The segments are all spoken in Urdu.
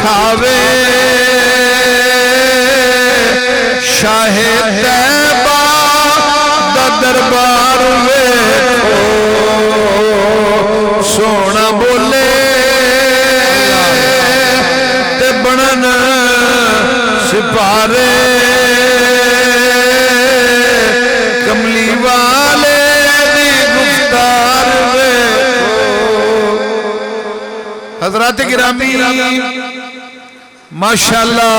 بٹھاوے شاہ طیبہ دا دربار ویکھو سونا بولے تے بنن سپارے کملی والے دی گفتار ویکھو۔ حضرات گرامی ماشاءاللہ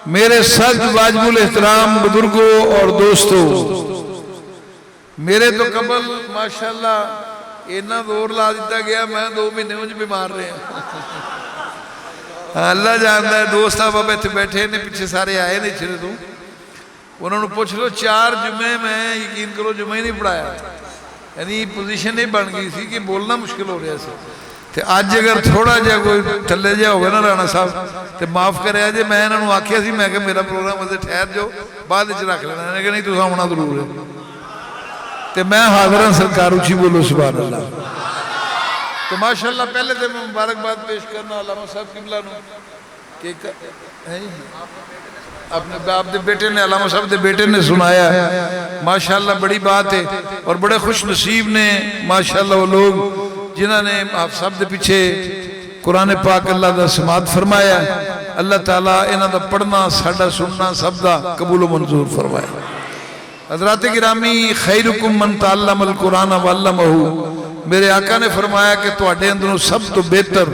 میرے سخت واجب الاحترام بزرگوں اور دوستوں، میرے تو قبل ماشاءاللہ اتنا دور لا دیتا گیا، میں 2 مہینے مجھے بیمار رہے ہیں۔ اللہ جانتا ہے، دوست آپ اب بیٹھے نے پیچھے سارے آئے نہیں چھڑے تو انہوں نے پوچھ لو 4 جمعے میں یقین کرو جمعے نہیں پڑھایا، یعنی پوزیشن نہیں بن گئی سی کہ بولنا مشکل ہو رہا سی۔ تے آج اگر تھوڑا جا کوئی تھلے جا ہوگا نا رانا صاحب تے معاف کرے جے، میں انہوں نے آکھیا سی میں کہ میرا پروگرام اسے ٹھہر جو بعد وچ رکھ لینا، میں کہ نہیں تساں ہونا ضرور ہے تے میں حاضر ہوں سرکار اچھی بولو سبحان اللہ۔ تو ماشاءاللہ پہلے تے میں مبارکباد پیش کرنا علامہ صاحب قبلہ نو کہ اپنے باپ دے بیٹے نے، علامہ صاحب دے بیٹے نے سنایا ہے، ماشاءاللہ بڑی بات ہے، اور بڑے خوش نصیب نے ماشاءاللہ وہ لوگ جنہوں نے آپ سب دے پیچھے قرآن پاک اللہ دا سماعت فرمایا، اللہ تعالیٰ انہاں دا پڑھنا ساڈا سننا سب دا قبول و منظور فرمایا۔ حضرات گرامی خیرکم من تعلم القرآن وعلمہ، میرے آقا نے فرمایا کہ تواڈے اندروں سب تو بہتر،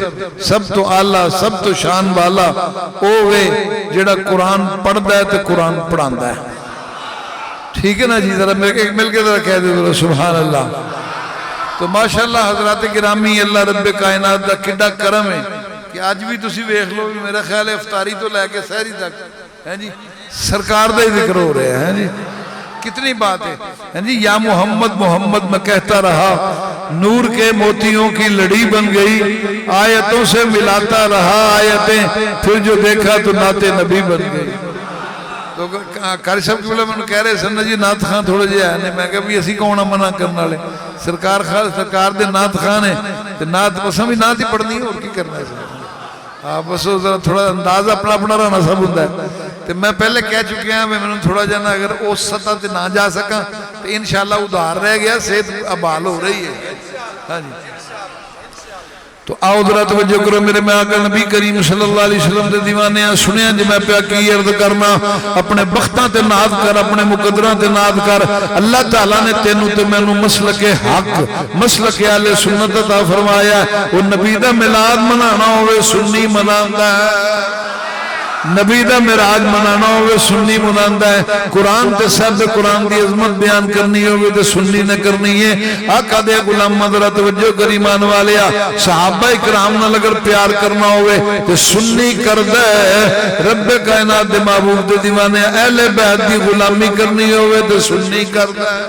سب تو اعلیٰ، سب تو شان والا اوے جڑا قرآن پڑھدا ہے تے قرآن پڑھاندا ہے۔ ٹھیک ہے نا جی، ذرا مل کے ذرا کہہ دے سبحان اللہ۔ تو ماشاءاللہ حضرات گرامی اللہ رب کائنات دا کڈا کرم ہے کہ آج بھی تسی ویکھ لو، میرا خیال ہے افطاری تو لے کے سحری تک ہے جی سرکار دا ہی ذکر ہو رہا ہے جی، کتنی بات ہے جی۔ یا محمد محمد میں کہتا رہا، نور کے موتیوں کی لڑی بن گئی، آیتوں سے ملاتا رہا آیتیں، پھر جو دیکھا تو نعت نبی بن گئی۔ تو قاری صاحب کی بولے میں کہہ رہے سن جی نعت خان تھوڑے جے آنے، میں کہا بھی اسی کون منع کرنا لے، سرکار دے نعت خان ہے، نعت بس ہم بھی نعت ہی پڑھنی ہے اور کی کرنا ہے، بس تھوڑا انداز اپنا اپنا رہنا سب ہوتا ہے۔ تو میں پہلے کہہ چکے ہیں میں تھوڑا جانا اگر اس سطح تے نہ جا سکا تو انشاءاللہ ادھار رہ گیا، صحت ابال ہو رہی ہے ہاں جی۔ تو آؤ ذرا توجہ کرو میرے میں آقا نبی کریم صلی اللہ علیہ وسلم دے دیوانے ہیں، سنیا جی میں پیا کی عرض کرنا، اپنے بختاں تے ناد کر، اپنے مقدراں تے ناد کر، اللہ تعالیٰ نے تینوں تے میں نو مسلک حق مسلک اہل سنت عطا فرمایا ہے۔ وہ نبی دا میلاد منانا ہوئے سنی مناندا ہے، نبی دا معراج منانا ہوئے سنی مناندا ہے، قرآن تے صاحب قرآن دی عظمت بیان کرنی ہوئے تے سنی نے کرنی ہے۔ آقا دے غلام ذرا توجہ کر ایمان والیا، صحابہ اکرام نال اگر پیار کرنا ہوئے تے سنی کردہ ہے، رب کائنات دے محبوب دے دیوانے اہل بیت دی غلامی کرنی ہوئے تے سنی کردہ ہے۔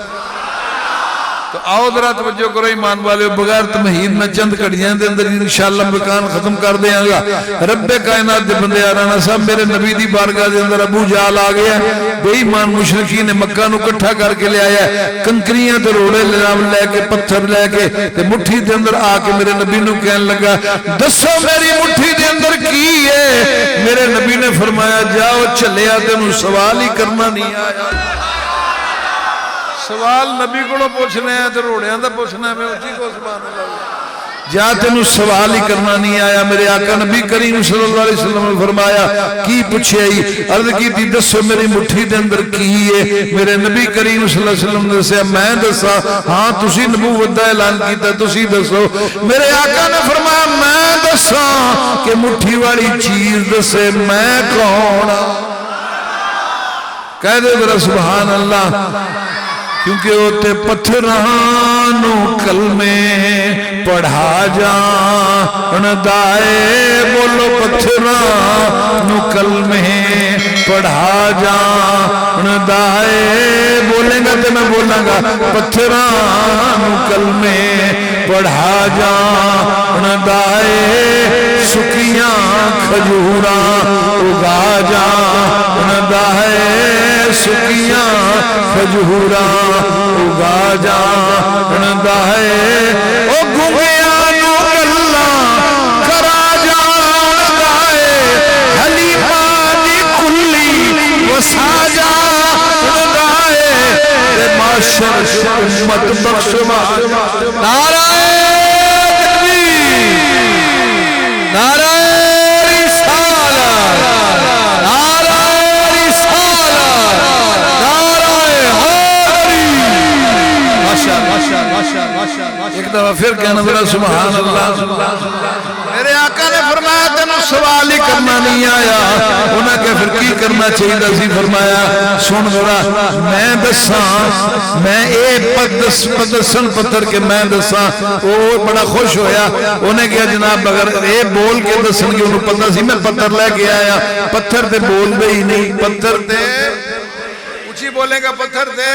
تو آؤ ذرا توجہ کرو ایمان والے، بغیر تمہید میں چند کڑیاں دے اندر انشاءاللہ مکان ختم کر دیاں گا۔ رب کائنات دے بندے آرانا صاحب میرے نبی دی بارگاہ دے اندر ابو جہل آ گیا، بے ایمان مشرکین مکہ نو کٹھا کر کے لے آیا ہے، کنکریاں تے روڑے لے کے پتھر لے کے تے مٹھی دے اندر آ کے میرے نبی نو کہنے لگا دسو میری مٹھی دے اندر کی ہے؟ میرے نبی نے فرمایا جاؤ چلیا تینوں سوال ہی کرنا نہیں آیا، سوال نبی کو پوچھنے ہیں تو روڑیاں دا پوچھنا ہے، میں اچھی کو سبحان اللہ جا تینوں سوال ہی کرنا نہیں آیا۔ میرے آقا نبی کریم صلی اللہ علیہ وسلم نے فرمایا کی پوچھے ہی؟ عرض کی تھی دسو میری مٹھی دے اندر کی ہے؟ میرے نبی کریم صلی اللہ علیہ وسلم نے دسیا میں دسا ہاں تسی نبوت دا اعلان کیتا تسی دسو۔ میرے آقا نے فرمایا میں دسا کہ مٹھی والی چیز دسے میں کون؟ کہہ دے ذرا سبحان اللہ، کیونکہ ہوتے پتھرانو کلمے پڑھا جان دائے، بولو پتھرانو کلمے پڑھا جان دائے، بولیں گا تو میں بولاں گا پتھرانو کلمے پڑھا جان دائے، سکیاں کھجوراں اگا جان دائے، سکیاں کھجوراں اگا جاندا ہے، او گنگیاں نو گلاں کرا جاندا سبحان اللہ. میرے آقا نے فرمایا تینوں سوال ہی کرنا نہیں آیا. انہاں کہ پھر کی کرنا چاہیے سی؟ فرمایا سن ذرا میں دساں، میں اے پدسن پتھر کے میں دساں. وہ بڑا خوش ہویا. انہیں کہا جناب اگر اے بول کے دسن گے انہوں پتہ سی میں پتھر لے کے آیا. پتھر تے بول دے ہی نہیں. پتھر تے اچھی بولے گا پتھر تے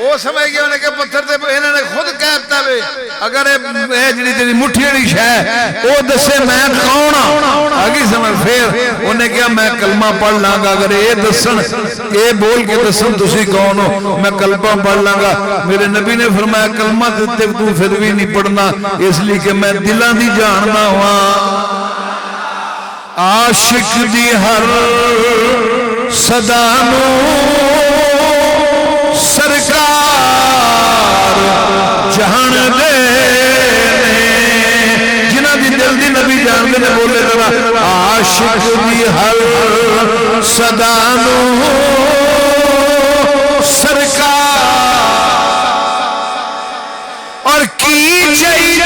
وہ سمجھ گیا انہیں کہ پتھر تے انہوں نے خود کہتا ہے اگر اے جنی مٹھی والی شے وہ دسے میں کون ہوں آگے سمجھ. پھر انہیں کہا میں کلمہ پڑھ لاں گا اگر اے دسن اے بول کے دسن تسی کون ہو میں کلمہ پڑھ لاں گا. میرے نبی نے فرمایا کلمہ تے تو پھر بھی نہیں پڑھنا اس لیے کہ میں دلاں دی جاننا ہوا. عاشق دی ہر صدا نو سرکار جہان دے جنہ دی دل دی نبی جان دے نے بولے ذرا عاشق دی ہر صدا نو سرکار اور کی چاہیے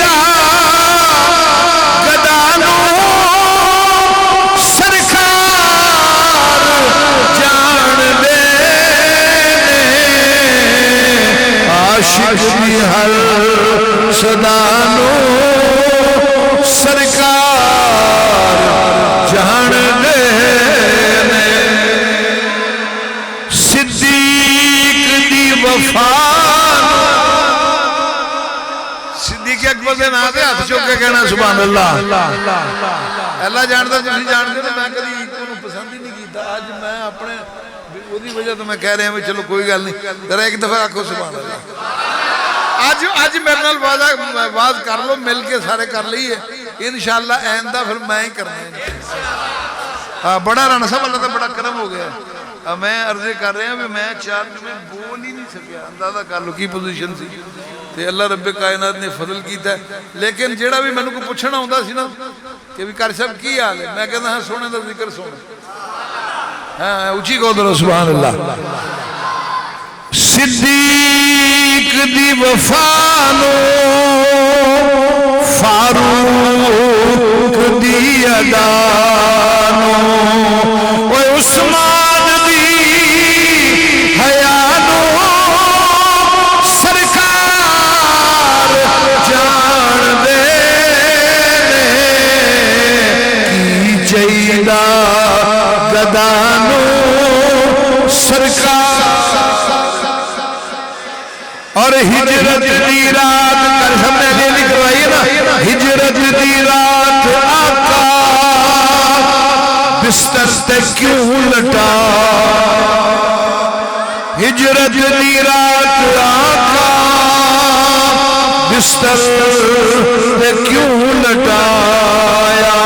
عاشق دی ہر صدا نو سرکار جہان دے نے. صدیق دی وفا صدیق اکبر دے نام تے ہاتھ چوک کے کہنا سبحان اللہ. اللہ جانتا تسی جانتے تے میں کبھی انہوں پسند ہی نہیں کیتا. آج میں اپنے وہی وجہ تو میں کہہ رہے ہیں چلو کوئی گل نہیں ذرا ایک دفعہ آکھو سبحان اللہ. آج میرے نال واز کر لو مل کے سارے کر لیے انشاءاللہ آئندہ پھر میں ہی کرنا ہے. بڑا رانا صاحب اللہ تو بڑا کرم ہو گیا. میں عرض کر رہے ہیں میں 4 میں بول ہی نہیں سکیا. اندازہ کر لو کی پوزیشن سی تے اللہ رب کائنات نے فضل کیتا ہے. لیکن جیڑا بھی میں کو پوچھنا ہوندا سی نا کہ بھی کر صاحب کی حال ہے میں کہتا ہاں سونے دا ذکر سونے. ہاں اونچی کہو ذرا سبحان اللہ. صدیق دی وفا نو فاروق دی ادا نو اوے عثمان دی حیا نو سرکار جان دے کی چاہیدا گدا نو سرکار. اور ہجرت دی رات کر سب نے دے لکھوائی نا ہجرت دی رات آقا بستر تے کیوں لٹا. ہجرت دی رات آقا بستر تے کیوں لٹایا.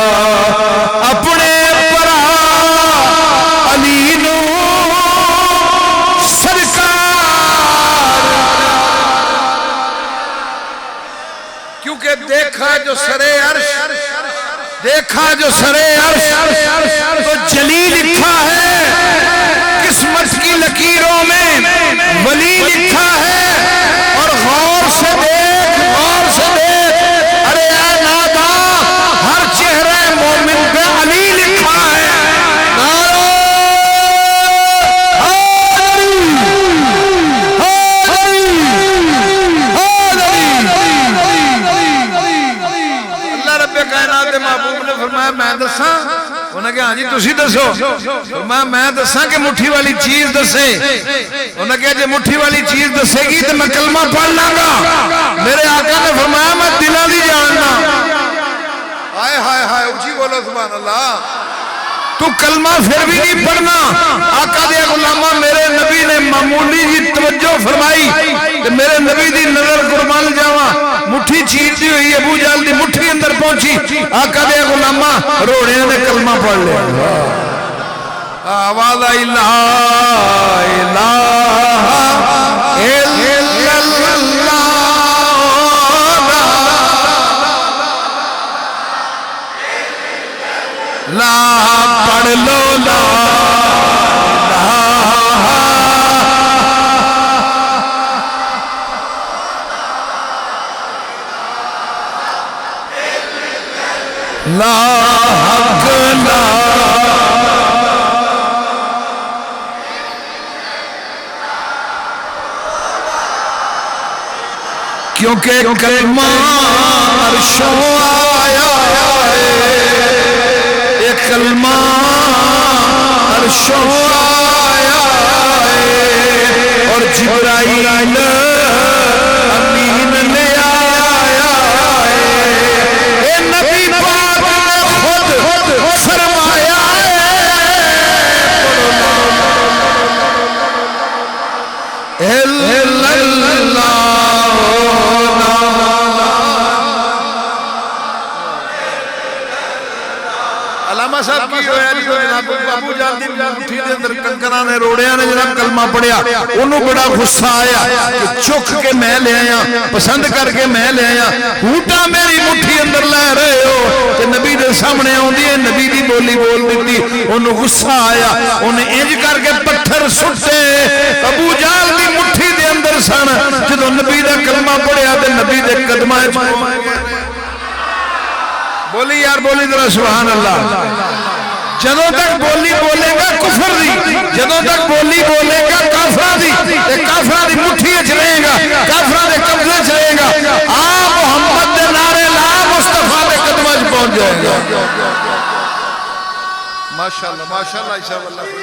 اپنے پرا علی نو دیکھا جو سرے عرش دیکھا جو سرے عرش تو جلی لکھا ہے قسمت کی لکیروں میں ولی لکھا ہے. اور غور سے دیکھ ارے اے ناداں ہر چہرے مومن پہ علی لکھا ہے. محبوب نے فرمایا میں دساں انہیں کہا ہاں جی تسی دسو. فرمایا میں دساں کہ مٹھی والی چیز دسے. انہیں کہا جی مٹھی والی چیز دسے گی تو میں کلمہ پڑھ لاں گا. میرے آقا نے فرمایا میں دلاں دی جاننا. ہائے ہائے ہائے اونچی بولو سبحان اللہ. تو کلمہ پھر بھی نہیں پڑھنا. آقا دے غلامہ میرے نبی نے معمولی جی توجہ فرمائی کہ میرے نبی دی نظر قربان جاواں مٹھی چیز دی ہوئی ابو جہل دی مٹھی اندر پہنچی. آقا دے غلامہ روڑیاں نے کلمہ پڑھ لیا. آواز آئی لا الہ الا اللہ لا پڑھ لو لا لا حق لا کیونکہ کلمہ عرشوں آیا ہے، ایک کلمہ عرشوں آیا ہے، اور جبرائیل امین لے آیا ہے، اے نبی پاک نے خود فرمایا ہے علامہ صاحب کی ہویا جی جناب ابو جہل دی مٹھی دے اندر کنکراں نے روڑیاں نے جناب کلمہ پڑھیا، انہوں بڑا غصہ آیا کہ چک کے میں لے آیا، پسند کر کے میں لے آیا، ہوٹا میری مٹھی اندر لے رہے ہو کہ نبی دے سامنے ہوندی ہے، نبی دی بولی بول دیتی، انہوں غصہ آیا، انہیں انج کر کے پتھر سٹے ابو جہل دی مٹھی دے اندر سن، جدوں نبی دا کلمہ پڑھیا تے نبی دے قدماں وچ بولی یار بولی ذرا سبحان اللہ، جدوں تک بولی بولے گا کفر دی، جدوں تک بولی بولے گا کافراں دی، تے کافراں دی مٹھی وچ رہے گا، کافراں دے قبضے وچ رہے گا، آ محمد دے نعرے لا مصطفیٰ دے قدماں وچ پہنچ جائے گا۔ ماشاءاللہ ماشاءاللہ عیسیٰ اللہ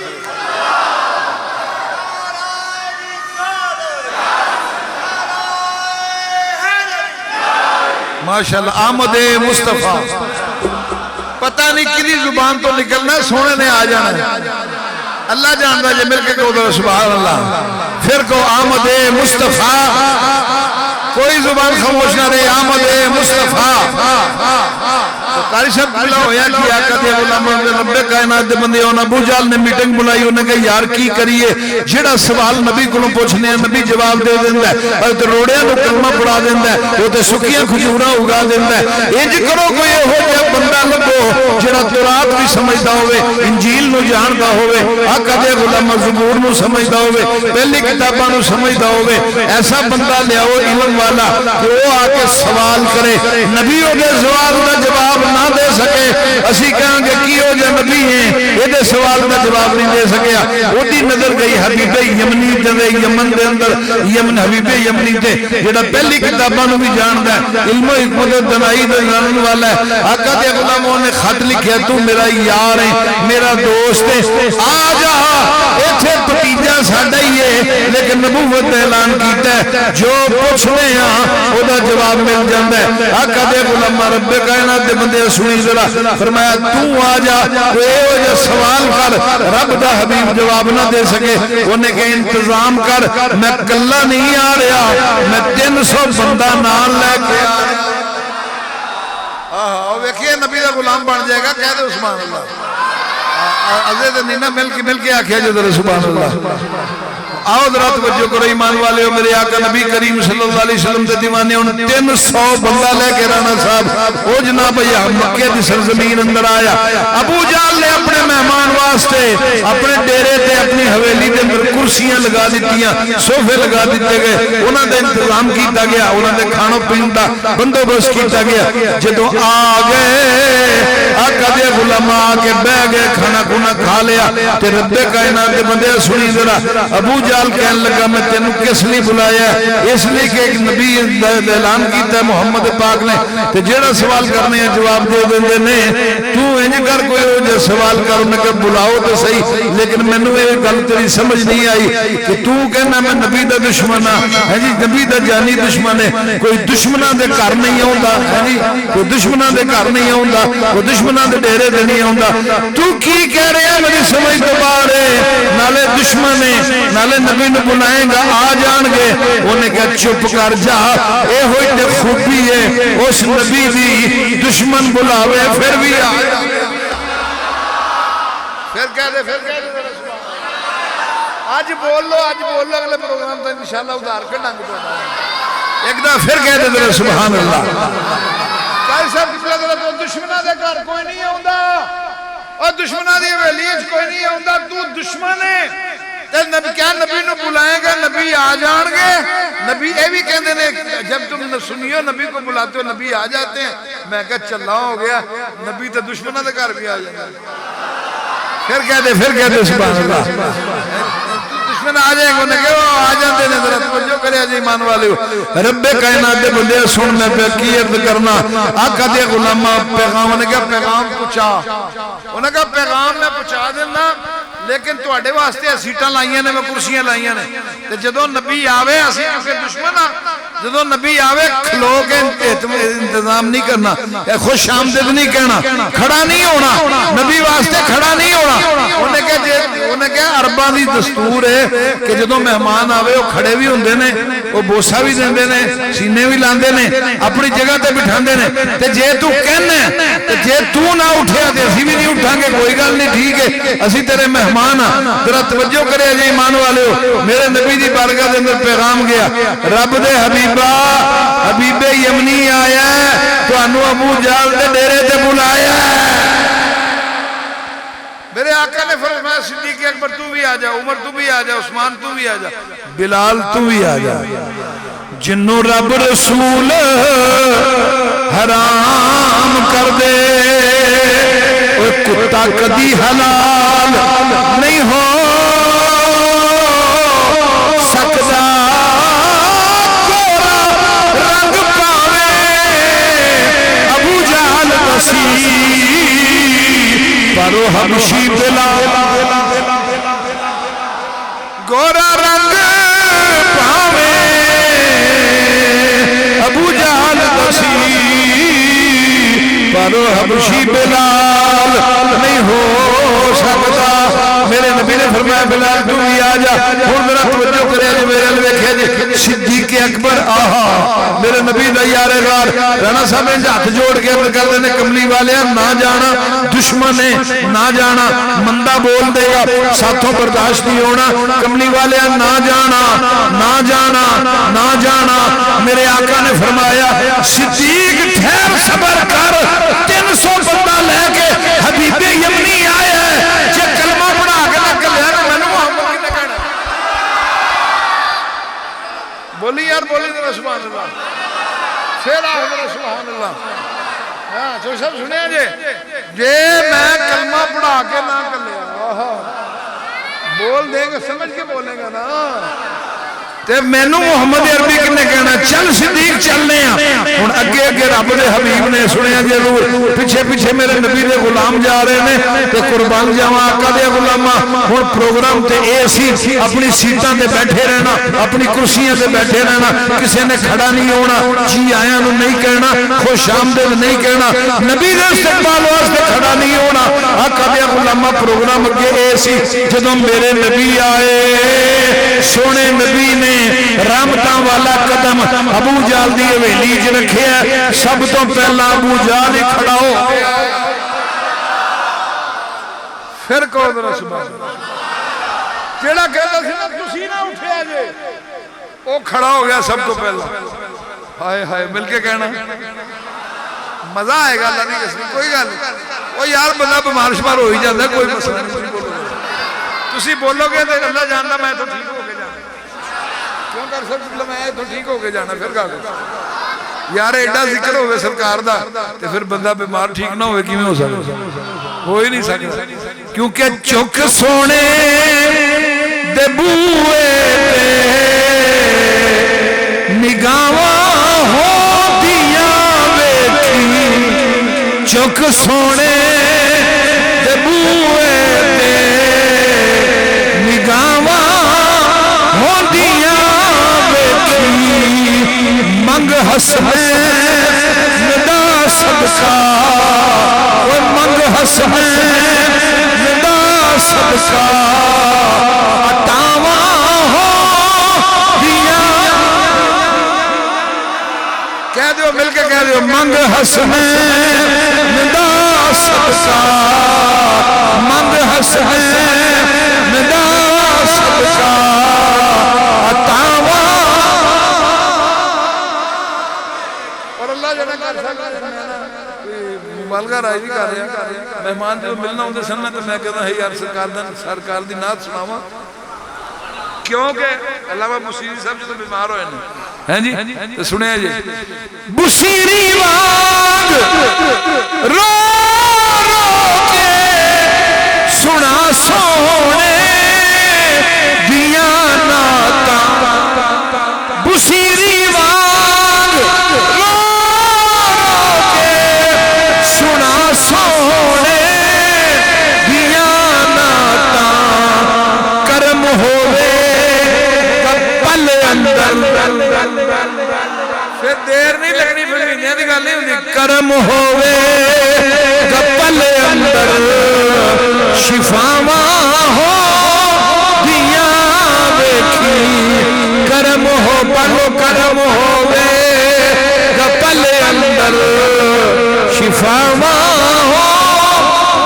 ماشاءاللہ آمد مصطفیٰ، پتہ نہیں کدی زبان تو نکلنا سونے نے آ جانا، اللہ جانتا جے مل کے کہو تو سبحان اللہ، پھر کو آمد مصطفیٰ، کوئی زبان خاموش نہ رہے، آمد مصطفیٰ۔ تو قاری صاحب بلا ہویا کہ آقا دے غلام رب کائنات دے بندے ہونا، ابو جہل نے میٹنگ بلائی، انہوں نے کہا یار کی کریے، جڑا سوال نبی کو پوچھنے ہیں نبی جواب دے دیندہ ہے، اور تو روڑیاں کو کلمہ پڑھا دیندہ ہے، وہ تو سکیاں کھجورہ اگا دیندہ ہے، انج کرو کوئی ہو جب بندہ لگو جڑا تورات بھی سمجھتا ہوئے، انجیل نو جانتا ہوئے، آقا دے غلام زبور نو سمجھتا ہوئے، پہلی کتاباں نو سمجھتا ہوئے، ایسا بندہ لے آؤ علم والا کہ وہ آکے سوال کرے، نبی ہو دے سوال دا جواب نہ دے سکے، اسی کہاں کہ کی ہو جا نبی ہیں یہ دے سوال دا جواب نہیں دے سکیا، وہ دی نظر گئی حبیب یمنی دے یمن دے اندر، یمن حبیب یمنی دے جڑا پہلی کتاباں نو بھی جاندہ ہے، علم و حکمت دنائی دے جانن والا ہے، آقا دے غلاموں نے خط لکھیا تو میرا یار ہے، میرا دوست ہے، آ جا ایتھے پتیجہ ساڑھا ہی ہے، لیکن نبوت اعلان کیتا ہے، جو پوچھنے ہیں وہ دا جواب مل جاندہ ہے، آقا دے غلام رب کائنات دے بندے سنی ذرا، فرمایا تو آ جا کوئی وجہ سوال کر، رب دا حبیب جواب نہ دے سکے، انہیں کہ انتظام کر، میں کلہ نہیں آ رہا، میں 300 بندہ نال لے کے آ رہا۔ اور ویکھئے نبی دا غلام بن جائے گا، کہہ دے سبحان اللہ، عزیز نینا مل کے آکھیا جو در سبحان اللہ۔ آؤ ذرا توجہ کرو ایمان والے ہو، میرے آقا نبی کریم صلی اللہ علیہ وسلم دے دیوانے ان 300 بندہ لے کے رانا صاحب او جناب یہ مکہ دی سرزمین اندر آیا، ابو جہل نے اپنے مہمان واسطے اپنے ڈیرے تے اپنی حویلی دے اندر کرسیاں لگا دیتیاں، صوفے لگا دیتے گئے، انہاں دے انتظام کیتا گیا، انہاں دے کھانوں پین دا بندوبست کیتا گیا، جدوں آ گئے آقا دے غلام آ کے بہ گئے، کھانا کھونا کھا لیا، تے رب کائنات دے بندے سنی ذرا، ابو جہل کہنے لگا میں تینوں کس لیے بلایا ہے، اس لیے کہ ایک نبی اعلان کیتا ہے محمد پاک نے، تے جیڑا سوال کرنے ہیں جواب دے دیندے نے، تو انج کر کوئی ہو جے سوال کر، میں کہ بلاؤ تو صحیح، لیکن میں نے یہ گل تیری سمجھ نہیں آئی کہ تو کہنا میں نبی دا دشمن ہاں، ہے جی نبی دا جانی دشمن ہے، کوئی دشمناں دے گھر نہیں ہوندا، ہے جی کوئی دشمناں دے گھر نہیں ہوندا، کوئی دشمناں دے ڈیرے تے نہیں ہوندا، تو کی کہہ رہے ہیں میری سمجھ تو باہر ہے، نالے دشمن ہے، نالے نبی نے بلائیں گا آ جان گے، انہیں کہا چپ کر جا، اے ہوئی تے خوبی ہے اس نبی دی دشمن بلاوے پھر بھی آ جا، پھر کہہ دے آج بول لو اگلے پروگرام تا انشاءاللہ ادھار کے ڈنگ تو ایک دفعہ پھر کہہ دے ذرا سبحان اللہ۔ قاری صاحب کس لئے تو دشمنہ دے گھر کوئی نہیں ہوندا، اور دشمنہ دی حویلی وچ کوئی نہیں ہوندا، تو دشمن ہے، کیا نبی نو بلائیں گے نبی آ جان گے نبی اے بھی کہندے نے جب تم سنیو نبی کو بلاتے ہو نبی آ جاتے ہیں میں کہا چلا ہو گیا نبی تو دشمنوں دے گھر بھی آ جائے پھر کہتے سبحان اللہ دشمن آ جائیں گے انہیں کہ وہ آ جاتے ہیں ذرا توجہ کرے جی ایمان والے ہو رب کائنات دے بندے سن میں پہ کی عرض کرنا آقا دے غلامہ پیغام انہیں کہا پیغام پہنچا انہیں کہا پیغام میں پہنچا دینا لیکن تو اڈے واسطے سیٹاں لائیاں نے میں کرسیاں لائیاں نے تے جدوں نبی آوے اسی کیونکہ دشمن ہاں جدوں نبی آوے کھلو کے انتظام نہیں کرنا خوش آمدید نہیں کہنا کھڑا نہیں ہونا نبی واسطے کھڑا نہیں ہونا انہیں کہا عرباں دی دستور ہے کہ جدوں مہمان آوے وہ کھڑے بھی ہوندے نے وہ بوسا بھی دیندے نے سینے بھی لاندے نے اپنی جگہ تے بٹھاندے نے تے جے تو کہنا تے جے تو نہ اٹھیا تے اسی بھی نہیں اٹھاں گے کوئی گل نہیں ٹھیک ہے اسی تیرے مہمان ہاں ذرا توجہ کرے جی ایمان والے ہو میرے نبی دی بارگاہ دے اندر پیغام گیا رب دے حبیبا حبیب یمنی آیا ہے تو انو ابو جہل دے ڈیرے تے بلایا میرے آقا نے فرمایا صدیق اکبر تو بھی آ جا عمر تو بھی آ جا عثمان تو بھی آ جا بلال تو بھی آ جا جنوں رب رسول حرام کر دے وہ کتا کدی حلال نہیں ہو سکتا گورا رنگ پاوے ابو جہل بسی پرو حبشی بلال گورا رنگ پاوے ابو جہل بسی پرو حبشی بلال نہیں ہو سکتا میرے نبی نے فرمایا بلال تو بھی آ جا ہن ذرا توجہ کرے جی میرے ال ویکھے جی صدیق اکبر آہا میرے نبی دا یار غار رانا صاحب نے ہاتھ جوڑ کے عرض کردے نے کملی والیاں نہ جانا دشمن ہے نہ جانا مندہ بول دے گا ساتھوں برداشت نہیں ہونا کملی والیاں نہ جانا نہ جانا نہ جانا میرے آقا نے فرمایا صدیق ٹھہر صبر کر 300 بندہ لے کے حبیب یمنی آیا ہے جے کلمہ پڑھا کے نہ کلیا تو میں نے محمد کی نہ کہنا بولی یار بولی ذرا سبحان اللہ پھر آؤ ذرا سبحان اللہ ہاں جو سب سنے جے میں کلمہ پڑھا کے نہ کلیا بول دیں گے سمجھ کے بولیں گا نا تے مینوں محمد عربی کنے کہنا چل صدیق چلنے ہیں ہن اگے اگے رب دے حبیب نے سنیا ضرور پیچھے پیچھے میرے نبی دے غلام جا رہے ہیں تے قربان جاواں آقا دے غلاماں ہن پروگرام تے اے سی اپنی سیٹاں تے بیٹھے رہنا اپنی کرسیاں تے بیٹھے رہنا کسے نے کھڑا نہیں ہونا جی آیاں نو نہیں کہنا خوش آمدید نہیں کہنا نبی دے استقبال واسطے کھڑا نہیں ہونا آقا دے غلاماں پروگرام اگے اے سی جدوں میرے نبی آئے سونے نبی نے رحمتاں والا قدم ابو جہل دی حویلی وچ رکھیا سب تو پہلا ابو جہل ہی کھڑا ہو گیا پھر کہو ذرا سبحان اللہ جیڑا کہتا سی نا تسی نہ اٹھیا جے او کھڑا ہو گیا سب تو پہلا ہائے ہائے مل کے کہنا مزہ آئے گا اللہ دی قسم کوئی گل او یار بندہ بیمار شمار ہو ہی جاندا ہے کوئی مسئلہ نہیں تسی بولو گے تے اللہ جاندا میں تو ٹھیک ہو کے جانا کیوں کر سکتے میں تو ٹھیک ہو کے جانا پھر کہا یار ایڈا ذکر ہوئے سرکار دا تے پھر بندہ بیمار ٹھیک نہ ہوئے کی میں ہو سکتا ہو ہی نہیں سکتا کیونکہ چک سونے دے بوئے نگاواں ہو دیا بیٹھی چک سونے دے بوئے نگاواں ہو دیا منگ حسنین ندا صدقہ وہ منگ حسنین ندا صدقہ اٹاواں ہو دیا کہہ دیو مل کے کہہ دیو منگ حسنین ندا صدقہ منگ حسنین ندا صدقہ اٹاواں مبالغہ رائی بھی کر رہے ہیں مہمان جو ملنا ہوں دے سننا تو میں کہتا ہے یار سرکار دی نعت سناواں کیونکہ علامہ بصیری صاحب جو بیمار ہوئے ہیں جی تو سنیا جی بصیری وانگ رو رو کے سنا سونے دیا ناتا بصیری وانگ رو رو کے سنا سونے دیا ناتا کرم ہوئے کپل اندر پھر دیر نہیں لگنی فلمینیاں دی گل نہیں ہوندی کرم ہوئے کپل اندر شفاواں ہو دیاں ویکھی کرم ہو پڑھو کرم ہوئے کپل اندر شفاواں ہو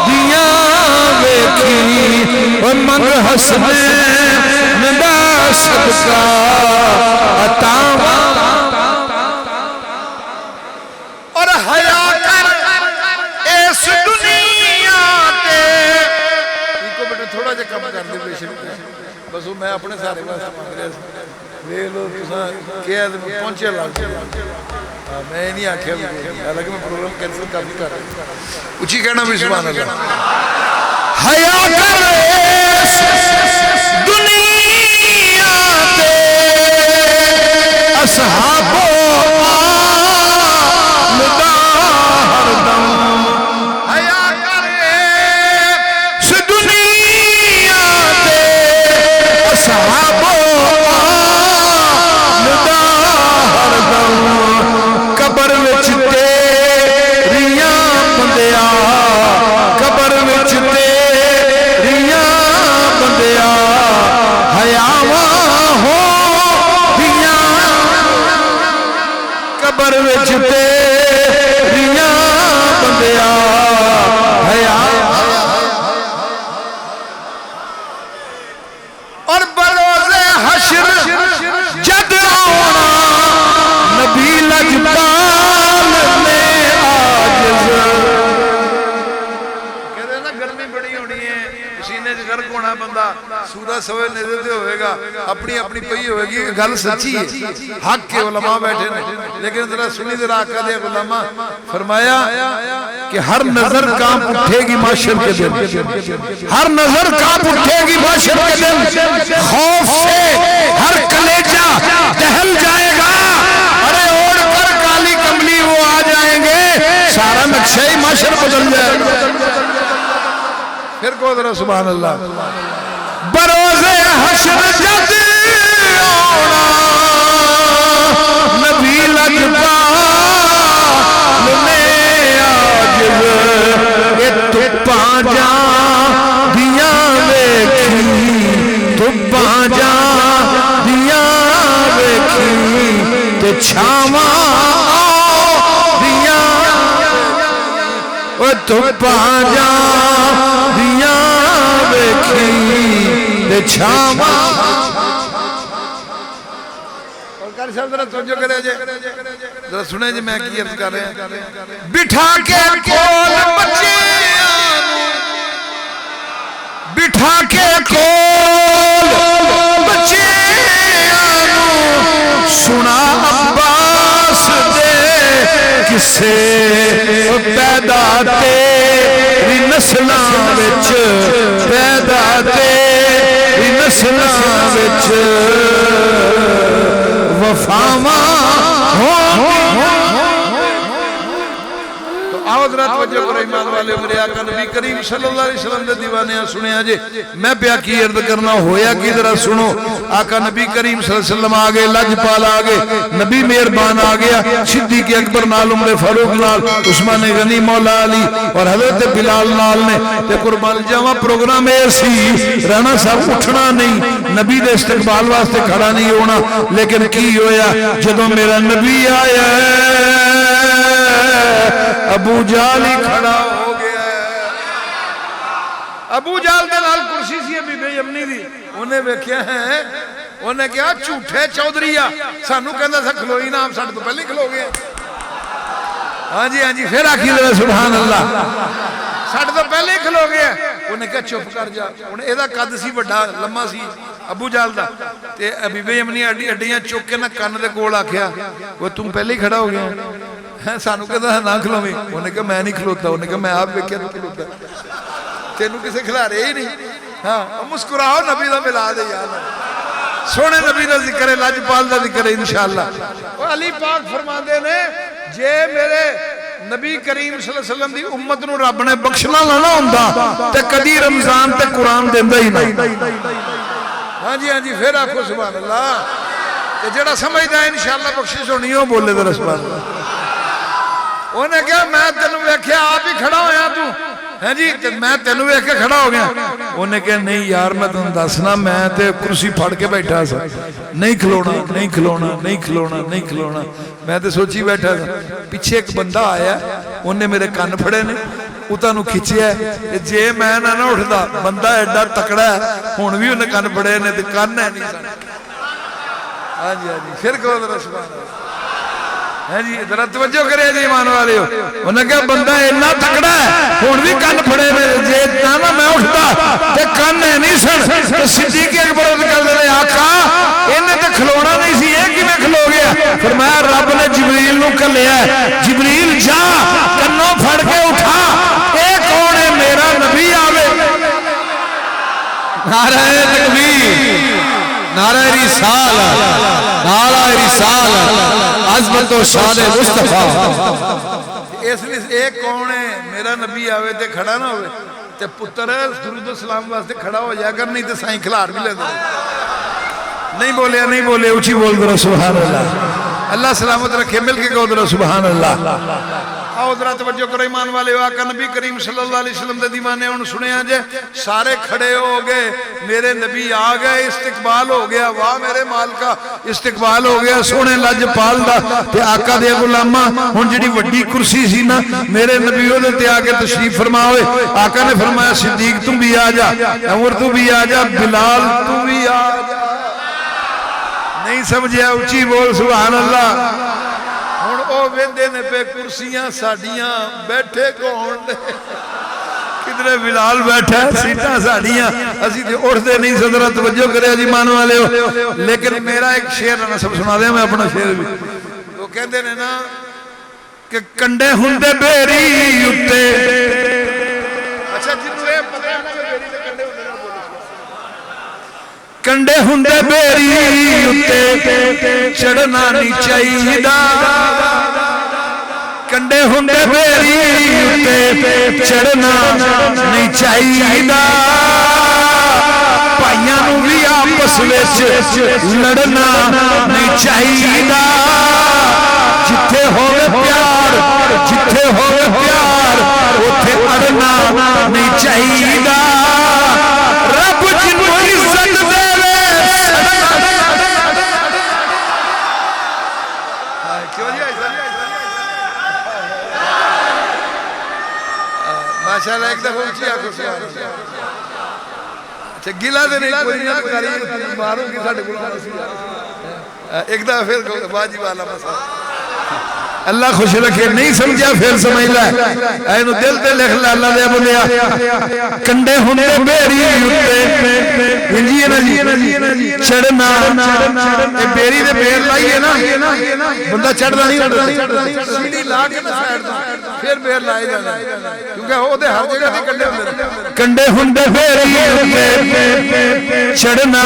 دیاں ویکھی منگ حسنین دا صدقہ عطاواں اور حیا کر اس دنیا تے کو بیٹا تھوڑا جا کم کر دے پیش بس میں اپنے سارے واسطے مانگ رہا وے لو تساں کہہ دے پہنچے لگ میں نہیں آکھیا حالانکہ میں پروگرام کینسل کافی کر رہا اچھی کہنا بھی سبحان اللہ حیا کر اس دنیا تے اصحاب قبر وچ تیریاں بندیا قبر وچ تیریاں بندیا حیاواں ہو دیاں قبر وچ تیریاں بندیا حیاواں اور بروز حشر جد آنا نبی لجپال نے آجز کہتے ہیں نا گرمی بڑی ہونی ہے پسینے سے غرق ہونا بندہ سورہ سوئے نظر دے ہوئے گا اپنی اپنی پئی ہوئے گی گل سچی ہے حق کے علماء بیٹھے ہیں لیکن ذرا سنی ذرا آقا دے علماء فرمایا کہ ہر نظر کانپ اٹھے گی معاشر کے دن ہر نظر کانپ اٹھے گی معاشر کے دن خوف سے ہر کلیجہ دہل جائے گا ارے اوڑ کر کالی کملی وہ آ جائیں گے سارا نقشہ ہی معاشر بدل جائے گا پھر کو ذرا سبحان اللہ بروز حشر جد آنا نبی لجپال نے آجز تپاں جاں دیاں ویکھی تپاں جاں دیاں ویکھی تے چھاواں دیاں تپاں جاں دیاں ویکھی تے چھاواں اور کاری صاحب ذرا توجہ کرے جے ذرا سنے جے میں کی عرض کر رہے ہیں بٹھا کے کول بچیاں بٹھا کے کول بچیاں سنا عباس دے کسے پیدا تیری نسلاں وچ پیدا تیری نسلاں وچ وفاواں آؤ حضرات وجہ پر ایمان والے میرے آقا نبی کریم صلی اللہ علیہ وسلم دے دیوانے سنے آجے میں پیا کی عرض کرنا ہویا کی ذرا سنو آقا نبی کریم صلی اللہ علیہ وسلم آگے لجپال آگے نبی مہربان آگیا صدیق اکبر نال عمر فاروق نال عثمان غنی مولا علی اور حضرت بلال نال نے تے قربان جاواں پروگرام ایسی رانا صاحب اٹھنا نہیں نبی دے استقبال واسطے کھڑا نہیں ہونا لیکن کی ہویا جدوں میرا نبی آیا ابو جال ہی کھڑا ہو گیا ابو جال دے نال کرسی سی ابھی بے یمنی دی انہیں ویکھیا ہے انہیں کہا جھوٹے چودھریا سانو کہندا سا کھلوئی نا ہم ساڈے تو پہلے کھلو گئے ہاں جی پھر آکھی ذرا سبحان اللہ ساڈے تو پہلے ہی کھلو گئے انہیں کہا چپ کر جا انہیں ایدہ قد سی بڑا لمحہ سی ابو جال دا تے بی بی یمنی اڈیاں چک کے نہ کن دے کول آکھیا وہ تم پہلے ہی کھڑا ہو گیا سانو کہتا نہ کھلویں انہوں نے کہا میں نہیں کھلوتا انہوں نے کہا میں آپ ویکھیا نہیں کھلوتا تینوں کسے کھلا رہے ہی نہیں ہاں مسکراؤ نبی دا ملا دے یار سونے نبی دا ذکر ہے لاجپال دا ذکر ہے انشاءاللہ علی پاک فرماندے نے جے میرے نبی کریم صلی اللہ علیہ وسلم دی امت نو رب نے بخشنا نہ ہوندا تے کدی رمضان تے قرآن دیندا ہی نہیں ہاں جی پھر آکھو سبحان اللہ تے جڑا سمجھدا ہے انشاءاللہ بخشش ہونی ہو بولے ذرا سبحان اللہ انہیں کہا میں تینوں ویکھیا آپ ہی کھڑا ہویا تو ہے جی میں تینوں ویکھ کے کھڑا ہو گیا انہیں کہا نہیں یار میں تمہیں دسنا میں تے کرسی پھڑ کے بیٹھا سا نہیں کھلونا نہیں کھلونا نہیں کھلونا نہیں کھلونا میں تے سوچی بیٹھا سا پیچھے ایک بندہ آیا انہیں میرے کن پھڑے نے اتنا نو کھچیا ہے جے میں نہ اٹھدا بندہ ایڈا تکڑا ہے ہن بھی انہیں کن پھڑے نے تے کن ہے نہیں سن ہاں جی پھر کہو ذرا سبحان اللہ جی ذرا توجہ کرے جی ایمان والے ہو انہوں نے کہا بندہ اتنا تکڑا ہے ہن بھی کن پھڑے نے جے نہ میں اٹھدا تے کن ہے نہیں سن تے صدیق اکبر کہندے نے آقا انہیں تے کھلونا نہیں سی یہ کیویں کھلو گیا فرمایا رب نے جبریل نو کھلیا ہے جبریل جا کنوں پھڑ کے اٹھا اے کون ہے میرا نبی آوے نعرہ تکبیر نعرہ رسالہ نعرہ رسالہ عظمت و شان مصطفیٰ اس لیے ایک کون ہے میرا نبی آوے تے کھڑا نہ ہوئے تے پتر درود و سلام واسطے کھڑا ہو جائے اگر نہیں تے سائیں کھلار بھی لے دے نہیں بولے اچھی بول دو سبحان اللہ اللہ سلامت رکھے مل کے کہو دو سبحان اللہ آؤ ذرا توجہ کرو ایمان والے آقا نبی کریم صلی اللہ علیہ وسلم دے دیوانے انہوں سنے آجے سارے کھڑے ہو گئے میرے نبی آ گئے استقبال ہو گیا واہ میرے مال کا استقبال ہو گیا سونے لجپال دا تے آقا دے غلامہ ہن جڑی وڈی کرسی سی نا میرے نبی دے تے آ کے تشریف فرماوے آقا نے فرمایا صدیق تم بھی آ جا عمر تو بھی آ جا بلال تو بھی آ جا نہیں سمجھیا اچھی بول سبحان اللہ ہن او ویندے نے پہ کرسیاں ساڈیاں بیٹھے کون نے کدھر بلال بیٹھا ہے سیٹاں ساڈیاں اسی تے اٹھدے نہیں صدرہ توجہ کرے جی مان والے ہو لیکن میرا ایک شعر نہ سب سنا دیا میں اپنا شعر بھی وہ کہندے نے نا کہ کنڈے ہوندے بیری اُتے اچھا جنوں اے پتہ ہے نا کہ بیری دے کنڈے ہوندے نا بولو کنڈے ہوندے بیری اُتے چڑھنا نہیں چاہیدا کنڈے ہوندے بیری اُتے چڑھنا نہیں چاہیدا پائیاں نو بھی آپس وچ لڑنا نہیں چاہیدا جتھے ہوے پیار اوتھے اڑنا نہیں چاہیدا رب جنوں عزت دے ماشاءاللہ ایک دفعہ اچھی آکھو سبحان اللہ اچھا گلہ دے نہیں کوئی نہ کری ماروں کی ساڑھے گلہ ایک دفعہ پھر باجی والا مسئلہ اللہ خوش رکھے نہیں سمجھا پھر سمجھ لے اینو دل تے لکھ لے اللہ دے بولیا کنڈے ہوندے بیری اُتے انجی ہے نا جی چڑھنا اے بیری دے بیر لائی ہے نا بندہ چڑھنا نہیں سیڑھی لا کے نا سائڈ پھر بیر لائے جانا کیونکہ وہ دے ہر جگہ دے کنڈے ہوندے بیری اُتے چڑھنا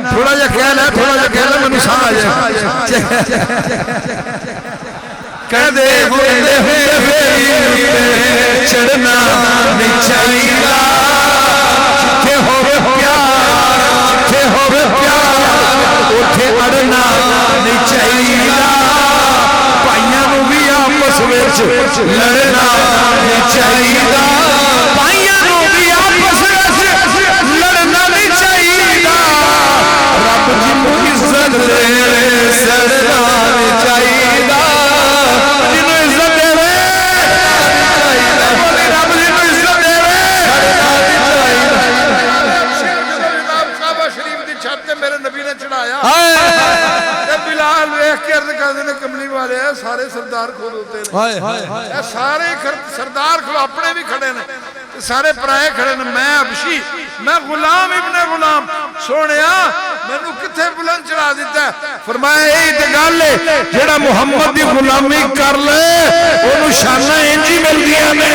تھوڑا جا خیال ہے میں نسان آ جائے کہندے ہوندے بیری اُتے چڑھنا نہیں چاہیدا جتھے ہوے پیار اوتھے اڑنا نہیں چاہیدا پائیاں نو بھی آپس وچ لڑنا نہیں چاہیدا پائیاں نو بھی آپس وچ لڑنا نہیں چاہیدا رب جنوں عزت دے سڑنا نہیں چاہیدا جنوں عزت دے رب جنوں عزت دے کعبہ شریف دی چھت تے میرے نبی نے چڑھایا بلال ویکھ کے عرض کردے نے کملی والے سارے سردار کھول ہوتے ہیں سارے سردار کھول اپنے بھی کھڑے نے سارے پرائے کھڑے نے میں حبشی میں غلام ابن غلام سونیا مینوں کتھے بلند چڑھا دیتا ہے؟ فرمایا یہی تے گل ہے جیڑا محمد دی غلامی کر لے اونوں شاناں انجی ملدیاں نے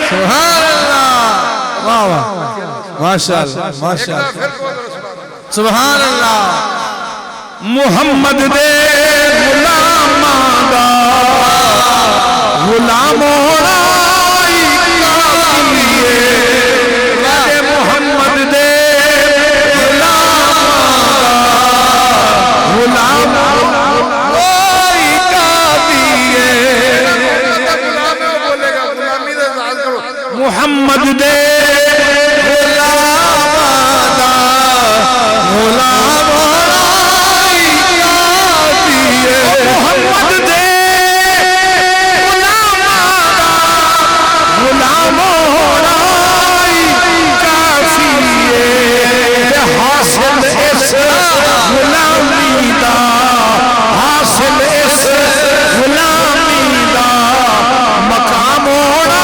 سبحان اللہ واہ واہ ماشاءاللہ ماشاءاللہ سبحان اللہ محمد دے غلاماں دا غلام ہونا کافی ہے محمد دے غلام ہوئی کافی ہے محمد دے غلام دا غلام ہوئی کافی ہے محمد دے غلام دا غلام ہوئی کافی ہے حاصل اس غلامی دا حاصل اس غلامی دا مقام ہونا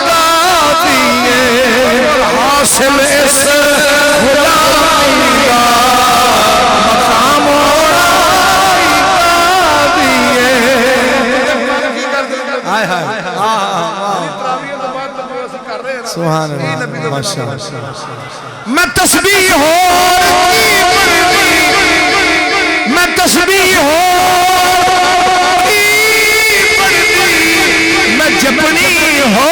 کافی ہے حاصل اس غلامی دا مقام ہونا کافی ہے ہائے ہائے سبحان اللہ ماشاءاللہ میں تسبیح ہو میں تسبیح ہو میں جپنی ہو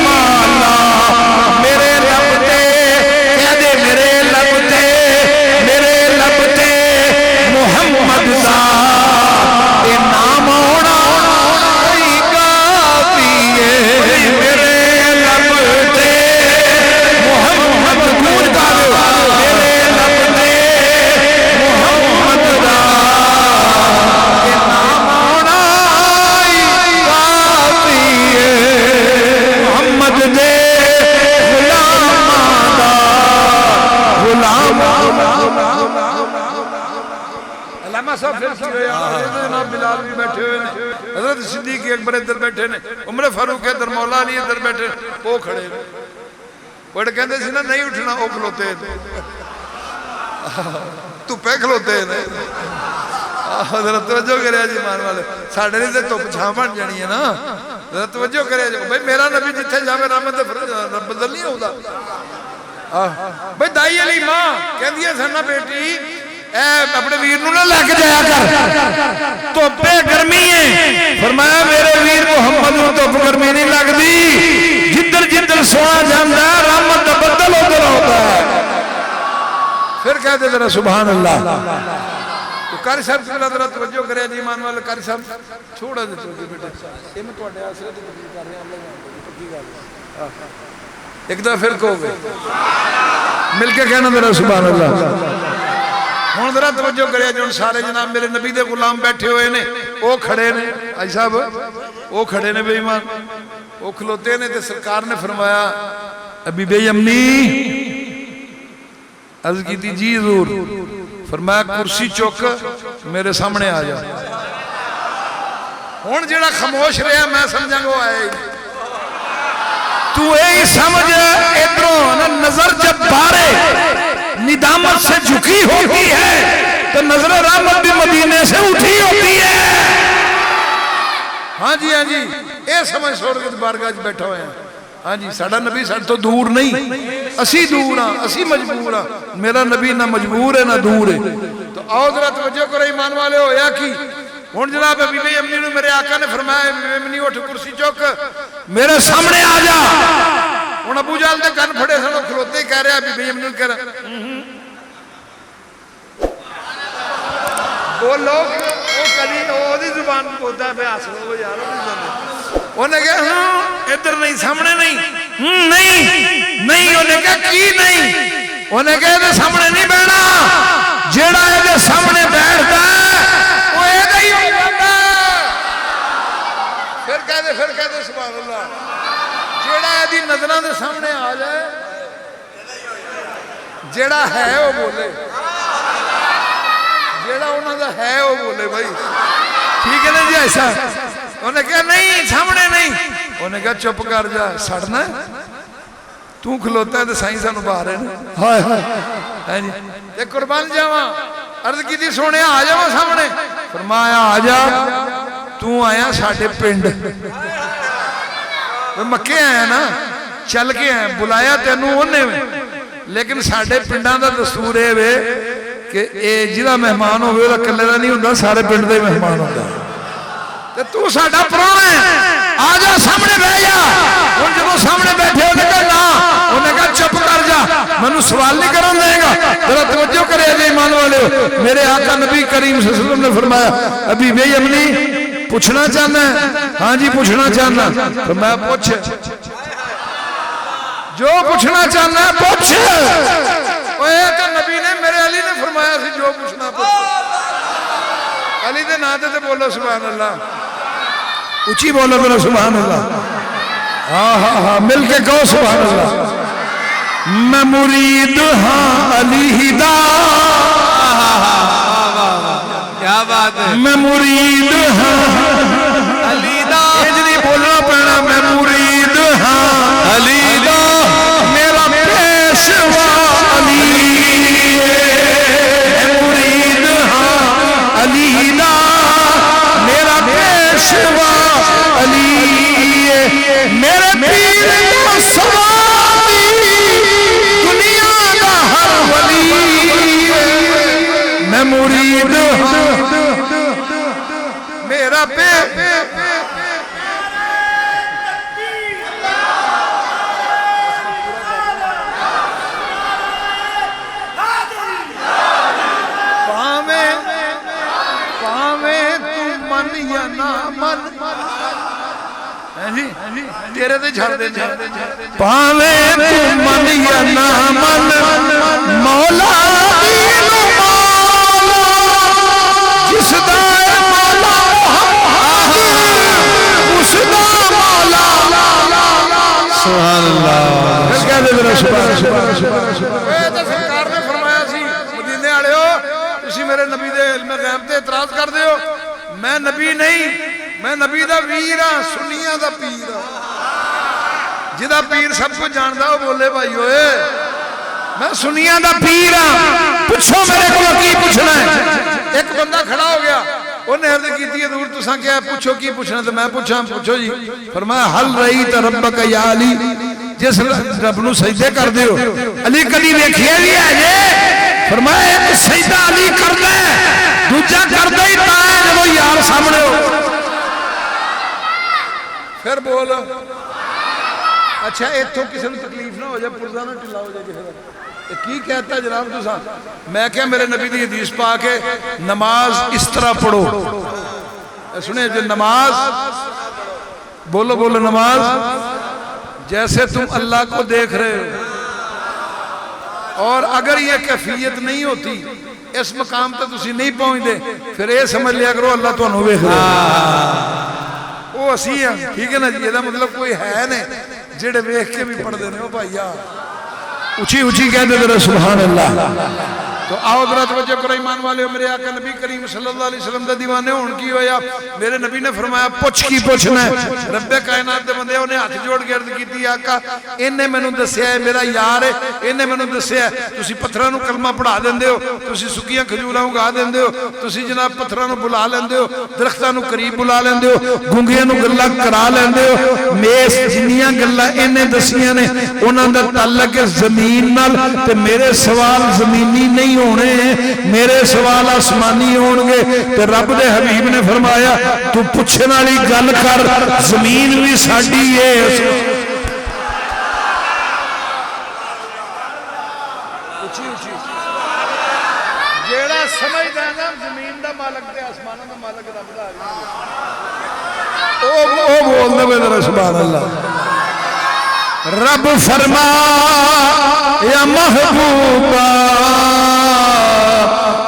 مالا میرے لب تے کہہ دے میرے لب تے محمد دا اے نام ہونا کافی ہے میرے لب تے محمد دور کا میرے لب تے محمد دا اے نام ہونا کافی ہے محمد دے غلاماں دا غلام علامہ صاحب پھر کی ہویا جناب بلال بھی بیٹھے ہوئے ہیں حضرت صدیق اکبر ادھر بیٹھے نے عمر فاروق ادھر مولا علی ادھر بیٹھے وہ کھڑے بڑے کہندے سی نا نہیں اٹھنا وہ کھلوتے تو پہ کھلوتے ہیں حضرت توجہ کرے جی مان والے ساڑھے نہیں سے تو پچھا بن جانی ہے نا حضرت توجہ کرے جی بھئی میرا نبی جتھے جاوے رحمت بدل نہیں ہوتا بھئی دائی علی ماں کہہ دیا سننا بیٹی اے اپنے ویر نو نہ لے کے جایا کر تو پہ گرمی ہے فرمایا میرے ویر محمد نو تو گرمی نہیں لگ دی جدر جدر سونا جاندہ ہے رحمت دا بدل ہوتا ہوتا ہے پھر کہتے ذرا سبحان اللہ تو کاری صاحب سے ذرا توجہ کرے جی ایمان والے کاری صاحب چھوڑا دے توجہ بیٹے یہ میں تو اڈے آسرے دی تبدیل کر رہے ہیں اللہ کی گل ایک دفعہ پھر کہو گے مل کے کہنا ذرا سبحان اللہ ہوں ذرا توجہ کرے جو سارے جناب میرے نبی دے غلام بیٹھے ہوئے نے وہ کھڑے نے آج صاحب وہ کھڑے نے بے ایمان وہ کھلوتے نے تے سرکار نے فرمایا ابھی بے امنی عرض کی تھی جی حضور فرمایا کرسی چوک میرے سامنے آ جا ہون جیڑا خاموش رہا میں سمجھا گو آئے تو اے سمجھ ادھروں نظر جب بارے ندامت سے جھکی ہوتی ہے تو نظر رحمت بھی مدینے سے اٹھی ہوتی ہے ہاں جی اے سمجھ چھوڑ کے بارگاہ بیٹھا ہوئے ہیں ہاں جی ساڑھا نبی ساڑھ تو دور نہیں اسی دور ہاں اسی مجبور ہاں میرا نبی نہ مجبور ہے نہ دور ہے تو آؤ ذرا توجہ کرو ایمان والے ہو یا کی ہون جناب ابھی بھئی امنی نو میرے آقا نے فرمایا امنی اٹھ کرسی چوک میرے سامنے آ جا ہون ابو جال دے کن پھڑے سنو کھلوتے ہی کہہ رہے ابھی بھئی امنی کہہ رہے وہ لوگ وہ کلی وہ دی زبان بولتا ہے آسو وہ یارو بھی زبان انہیں کہا ہاں ادھر نہیں سامنے نہیں نہیں انہیں کہا کی نہیں انہیں کہا ادھر سامنے نہیں بیٹھنا جیڑا ادھر سامنے بیٹھتا ہے وہ ادھر ہی ہو جاتا ہے پھر کہہ دے سبحان اللہ جیڑا ادھی نظرہ دے سامنے آ جائے جیڑا ہے وہ بولے جیڑا انہوں دا ہے وہ بولے بھائی ٹھیک ہے نا جی ایسا انہیں کہا نہیں سامنے نہیں انہیں کہا چپ کر جا سڑنا ہے تو کھلوتا ہے تو سائیں سانو باہر ہے ہائے ہائے جی تے قربان جاواں عرض کی سونے آ جاواں سامنے فرمایا آ جا تو آیا ساڈے پنڈ مکے آیا نا چل کے آیا بلایا تینوں انہیں لیکن ساڈے پنڈاں دا دستور اے وے کہ اے جہاں مہمان ہوئے وہ کلے دا نہیں ہوندا سارے پنڈ دے مہمان ہوندا تے تو ساڈا پرانا ہے آ جا سامنے بیٹھ جا ہن جدوں سامنے بیٹھے انہیں کہا نا انہیں کہا چپ کر جا مینوں سوال نہیں کرن دے گا ذرا توجہ کرے جے ایمان والے میرے آقا نبی کریم صلی اللہ علیہ وسلم نے فرمایا ابھی بے یمنی پوچھنا چاہنا ہے ہاں جی پوچھنا چاہنا تو میں پوچھ جو پوچھنا چاہنا ہے پوچھ تو نبی نے میرے علی نے فرمایا سی جو پوچھنا پوچھ علی دے ناتے تے بولو سبحان اللہ اچھی بولو میرا سبحان اللہ ہاں ہاں ہاں مل کے کہو سبحان اللہ میں مرید ہاں علی دا کیا بات ہے میں مرید ہاں علی دا اجنی بولنا پڑنا میں مرید ہاں علی دا میرا پیشوا علی میں مرید ہاں علی دا میرا پیشوا علی میرے پیر کا سواری دنیا کا ہر ولی میں مرید میرا پاویں تو من یا نہ من تیرے تے چھڑ دے پاویں تو من یا نہ من مولا جس دا مولا اس دا مولا سبحان اللہ پھر کہہ دے میرا سبحان اے تے سرکار نے فرمایا سی مدینے والےو تسی میرے نبی دے علم غیب تے اعتراض کر دیو میں نبی نہیں میں نبی دا ویر ہاں سنیاں دا پیر ہاں جدا پیر سب کو جاندا ہو بولے بھائی ہوئے میں سنیاں دا پیر ہاں پوچھو میرے کو کی پوچھنا ہے ایک بندہ کھڑا ہو گیا انہیں عرض کی تھی دور تساں کیا پوچھو کی پوچھنا تو میں پوچھو جی فرمایا حل رئیت ربک یا علی جس رب نو سجدے کر دیو علی کدی ویکھیا بھی ہے جے فرمایا ایک سجدہ علی کر دے دوجا کر دے ہی تا ہے جب یار سامنے ہو پھر بول اچھا ایتھوں کسی نے تکلیف نہ ہو جائے پرزا نہ ٹلا ہو جائے کسی کی کہتا ہے جناب تساں میں کہا میرے نبی دی حدیث پا کے نماز اس طرح پڑھو سنیں جو نماز بولو بولو نماز جیسے تم اللہ کو دیکھ رہے ہو اور اگر یہ کیفیت نہیں ہوتی اس مقام تک تسی نہیں پہنچ دے پھر یہ سمجھ لیا کرو اللہ تو انہوں دیکھ رہے وہ اسی ہیں ٹھیک ہے نا جی یہ مطلب کوئی ہے نہیں جڑے ویکھ کے بھی پڑھ دے رہے ہو بھائیا اچھی اچھی کہہ دے ذرا سبحان اللہ تو آؤ ذرا توجہ کرو ایمان والے میرے آقا نبی کریم صلی اللہ علیہ وسلم دے دیوانے ہون کی ہویا میرے نبی نے فرمایا پوچھ کی پوچھنا ہے رب کائنات دے بندے انہیں ہاتھ جوڑ کے عرض کیتی آقا انہیں میں نے دسیا ہے میرا یار ہے انہیں میں نے دسیا ہے تسی پتھراں نو کلمہ پڑھا دیندے ہو تسی سکیاں کھجوراں اگا دیندے ہو تسی جناب پتھراں نو بلا لیندے ہو درختاں نو قریب بلا لیندے ہو گونگیاں نو گلاں کرا لیندے ہو میس جنیاں گلاں انہیں دسیاں نے انہاں دا تعلق زمین نال تے میرے سوال زمینی نہیں ہونے میرے سوال آسمانی ہونگے تے رب دے حبیب نے فرمایا تو پوچھنے والی گل کر زمین بھی ساڈی ہے جیڑا سمجھ دا زمین دا مالک تے آسمانوں دا مالک رب دا او بول دے میرا سبحان اللہ رب فرما یا محبوبہ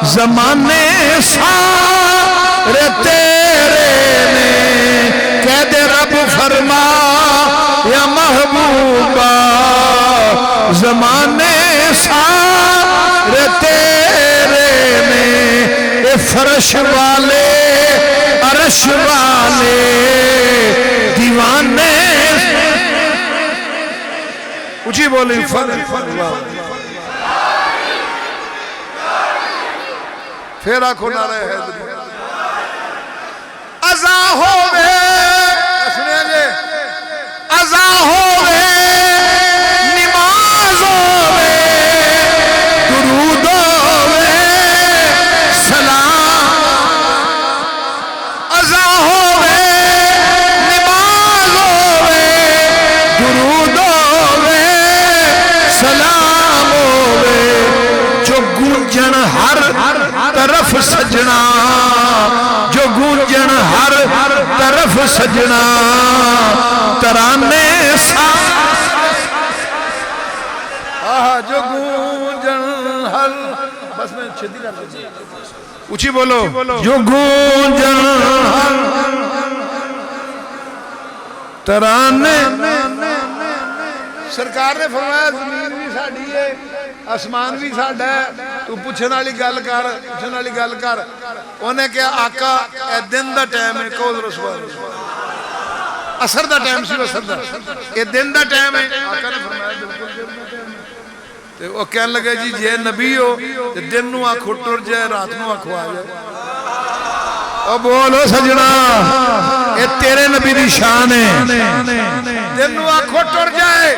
زمانے سارے تیرے میں کہہ دے رب فرما یا محبوبہ زمانے سارے تیرے میں اے فرش والے عرش والے دیوانے اچھی بولی پھر آنکھوں نعرہ حیدری ازا ہووے سنیا جے ازا ہووے نماز ہووے درود ہووے سلام ازا ہووے نماز ہووے درود ہووے سلام ہووے جو گونجن ہر طرف سجنا جو گونجن ہر طرف سجنا ترانے جو گونجن ہر بس میں چھدی کر دیں اچھی بولو جو گونجن ہر ترانے سرکار نے فرمایا زمین بھی ساڑھی ہے آسمان بھی ساڑھا ہے تو پوچھن والی گل کر انہیں کہا آقا اے دن دا ٹائم ہے کہو ذرا سبحان اللہ اثر دا ٹائم سی اثر دا اے دن دا ٹائم ہے آقا نے فرمایا بالکل دن دا ٹائم ہے تو وہ کہنے لگے جی جے نبی ہو تو دن نو آنکھو ٹر جائے رات نو آنکھو آ جائے اور بولو سجنا اے تیرے نبی دی شان ہے دن نو آنکھو ٹر جائے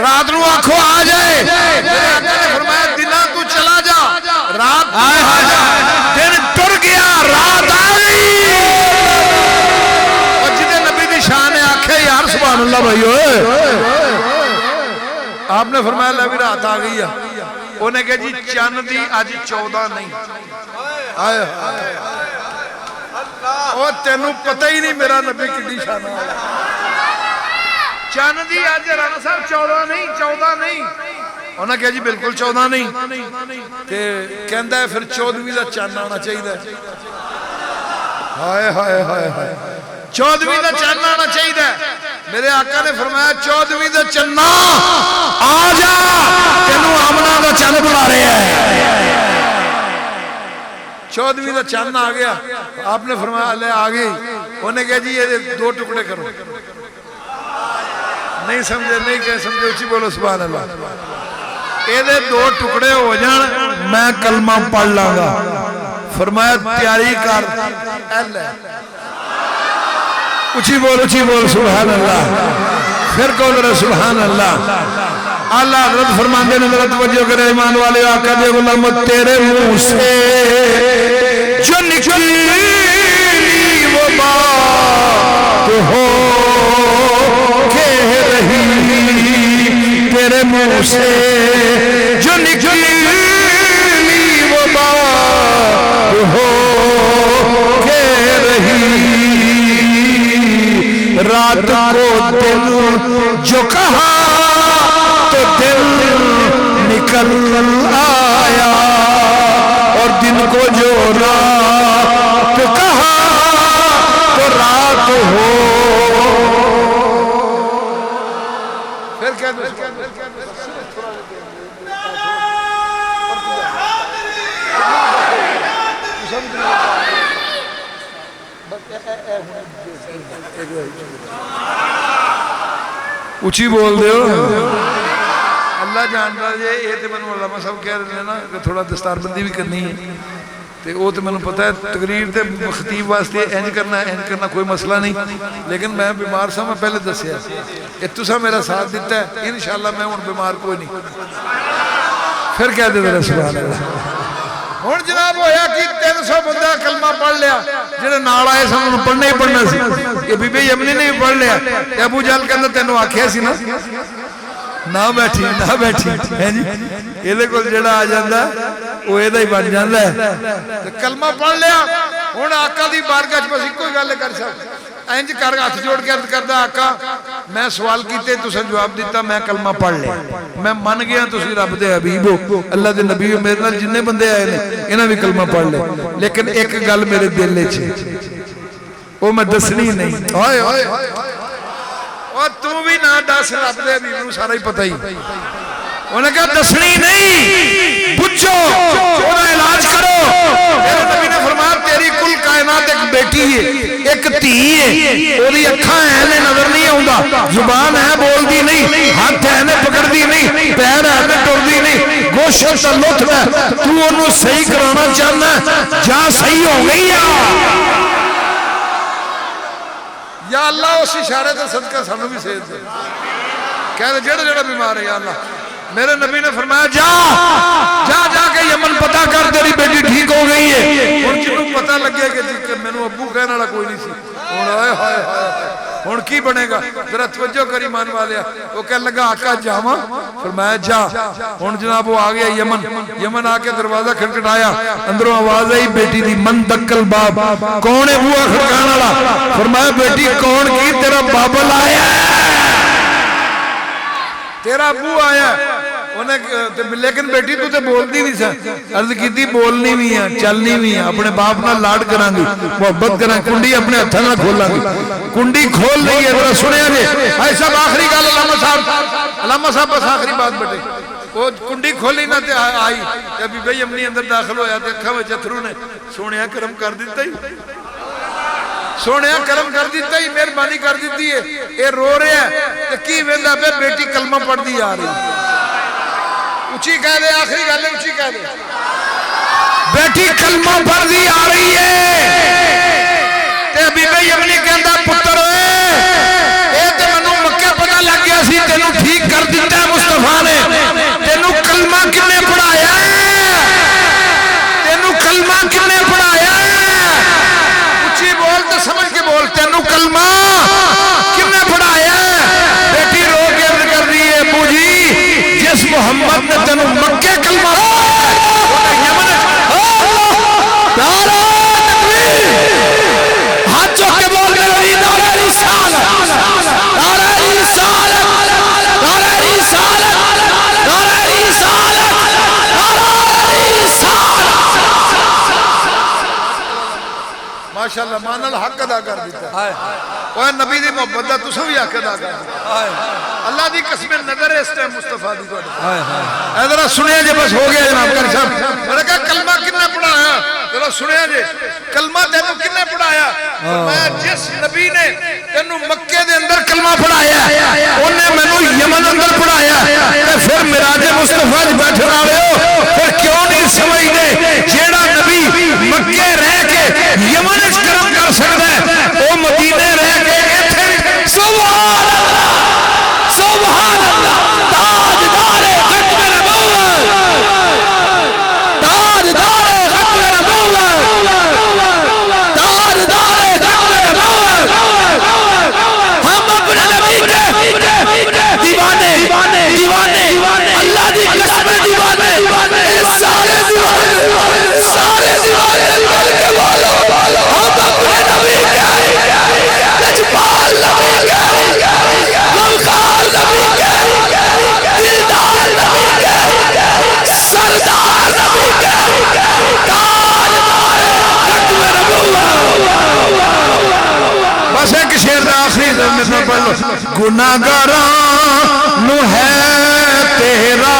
رات نو آنکھو آ جائے میرے آقا نے فرمایا دنہ تو چلا جا رات آ جا دن ٹر گیا رات آ گئی اور جنہیں نبی دی شان ہے آنکھیں یار سبحان اللہ بھائی ہوئے آپ نے فرمایا لبی رات آ گئی ہے انہیں کہا جی چاند دی آج 14 نہیں آئے اور تینوں پتہ ہی نہیں میرا نبی کتنی شان ہے چاند دی آج رانا صاحب 14 نہیں انہوں نے کہا جی بالکل 14 نہیں کہندہ ہے پھر 14ویں دا چاند آنا چاہیے ہے ہائے ہائے ہائے ہائے 14ویں دا چاند آنا چاہیے ہے میرے آقا نے فرمایا 14ویں دا چاند آ جا تینوں آمنہ دا چاند بلا رہے ہیں 14ویں دا چاند آ گیا آپ نے فرمایا اللہ آ گئی انہوں نے کہا جی یہ 2 ٹکڑے کرو نہیں سمجھے نہیں کہہ سمجھے اچھی بولو سبحان اللہ یہ 2 ٹکڑے ہو جان میں کلمہ پڑھ لاں گا فرمایا تیاری کر اچھی بول سبحان اللہ پھر کہو ذرا سبحان اللہ اللہ حضرت فرماندے نے ذرا توجہ کرے ایمان والے آقا دے غلام تیرے منہ سے جو نکلی وہ بات ہو تیرے منہ سے جو نکلی وہ بات ہو کے رہی رات کو دل جو کہا تو دل نکل آیا اور دن کو جو رات کہا تو رات ہو اچھی بول دے ہو اللہ جان رہا ہے یہ تو میں علماء صاحب کہہ رہے ہیں نا کہ تھوڑا دستار بندی بھی کرنی ہے تو وہ تو میں پتہ ہے تقریر تے خطیب واسطے انج کرنا کوئی مسئلہ نہیں لیکن میں بیمار سا میں پہلے دسیا یہ تسا میرا ساتھ دیتا ہے انشاءاللہ میں ہوں بیمار کوئی نہیں پھر کہہ دے میرا سبحان اللہ ہوں جناب ہویا کہ 300 بندہ کلمہ پڑھ لیا جنہیں نال آئے سن انہوں پڑھنے ہی پڑھنا سی یہ بی بی یمنی نے بھی پڑھ لیا ابو جہل کہندہ تینوں آکھیا سی نہ بیٹھی یہ دے کول جڑا آ جاندا وہ ایدہ ہی بن جاندا ہے کلمہ پڑھ لیا ہوں آقا دی بارگاہ چ بس کوئی گل کر سکتا انج کر ہاتھ جوڑ کے عرض کردا آقا میں سوال کیتے تساں جواب دیتا میں کلمہ پڑھ لیا میں من گیا تسی رب دے حبیب ہو اللہ دے نبی ہو میرے نال جننے بندے آئے نے انہاں بھی کلمہ پڑھ لے لیکن ایک گل میرے دل وچ وہ میں دسنی نہیں اوئے اوئے اور تو بھی نہ دس رب دے حبیب نوں سارا ہی پتہ ہی انہوں نے کہا دسنی نہیں بچو انہوں علاج کرو میرے نبی نے فرمایا تیری کل کائنات ایک بیٹی ہے ایک تھی ہے اوری اکھاں ہیں نے نظر نہیں آؤں زبان ہے بول دی نہیں ہاتھ ہے نے پکڑ لگتی نہیں، پیر ہے تے ٹردی نہیں، گوشت تے لطف ہے، تو انہوں صحیح کرانا چاہنا ہے، جا صحیح ہو گئی یا اللہ اس اشارے تے صدقہ سانوں بھی صحت دے، کہہ دے جڑا جڑا بیمار ہے یا اللہ، میرے نبی نے فرمایا جا کے یمن پتہ کر تیری بیٹی ٹھیک ہو گئی ہے، اور جنہوں پتہ لگے کہ میں نے ابو کہنے والا کوئی نہیں سی، ہن کی بنے گا؟ ذرا توجہ کر ایمان والے، وہ کہنے لگا آقا جاواں؟ فرمایا جا۔ ہن جناب وہ آ گیا یمن آ کے دروازہ کھٹکھٹایا، اندروں آواز آئی بیٹی دی، من دکل باب، کون ہے بوا کھٹکھانے والا؟ فرمایا بیٹی کون کی؟ تیرا بابل آیا ہے، تیرا ابو آیا ہے، لیکن بیٹی تو تے بولتی نہیں سا، عرض کی تھی بولنی بھی ہیں، چلنی بھی ہیں، اپنے باپ نہ لاڈ کران گی، محبت کران، کنڈی اپنے ہتھاں نہ کھولاں گی، کنڈی کھول رہی ہے، ذرا سنیا جی، بھائی صاحب آخری گل علامہ صاحب بس آخری بات بیٹے، وہ کنڈی کھولی نہ تے آئی، ابھی بھائی امنی اندر داخل ہویا تے اکھاں وچ اتھرو نے، سونیا کرم کر دیتا ہی، سونیا کرم کر دیتا ہی، مہربانی کر دیتی ہے، اے رو رہے ہیں تے کی ویندا پہ بیٹی کلمہ پڑھ دی آ رہی، اچھی کہہ دے، آخری گل اچھی کہہ دے، بیٹی کلمہ پڑھ دی آ رہی ہے، تے ابھی بھائی یمنی کہندا پتر اے تے منوں مکے پتہ لگ گیا سی تینوں ٹھیک کر دیتا ہے مصطفیٰ نے، تینوں کلمہ کنے پڑھایا ہے، تینوں کلمہ کنے پڑھایا ہے، اچھی بول تے سمجھ کے بول، تینوں کلمہ کنے پڑھایا ہے؟ بیٹی رو کے عرض کر رہی ہے ابو جی جس محمد نے تینوں مکے کلمہ ہاتھ چوک کے بول رہے ہوئی نعرہ رسالت، نعرہ رسالت، نعرہ رسالت، نعرہ رسالت، نعرہ رسالت، ماشاءاللہ مانا الحق ادا کر دیتا ہے، وہ نبی دی محبت دا تسوں بھی حق ادا کر دیتا ہے، اللہ دی قسم نظر ہے اس ٹائم مصطفیٰ دی توڑا، اے ذرا سنیا جے بس ہو گیا جناب کر صاحب، میں نے کہا کلمہ کنے پڑھایا؟ ذرا سنیا جے کلمہ تینوں کنے پڑھایا؟ میں جس نبی نے تینوں مکے دے اندر کلمہ پڑھایا انہیں میں نے یمن اندر پڑھایا، تے پھر معراج مصطفیٰ جی بیٹھے رہے ہو، پھر کیوں نہیں سمجھ دے جیڑا نبی مکے رہ کے یمن اس کرم کر سکتا ہے وہ مدینے رہ کے ایتھے سبحان اللہ سبحان اللہ، تاجدار ختم نبوت، تاجدار ختم نبوت، تاجدار ختم نبوت، ہم اپنے نبی کے دیوانے دیوانے اللہ دی قسم دیوانے، سارے دیوانے، سارے دیوانے مل کے بولو، ہم اپنے نبی کے لجپال نبی کے غمخوار نبی کے دلدار نبی کے سردار نبی کے تاجدار ختم نبوت، بس ایک شعر آخری میں پڑھ لو، گناہگاراں نو ہے تیرا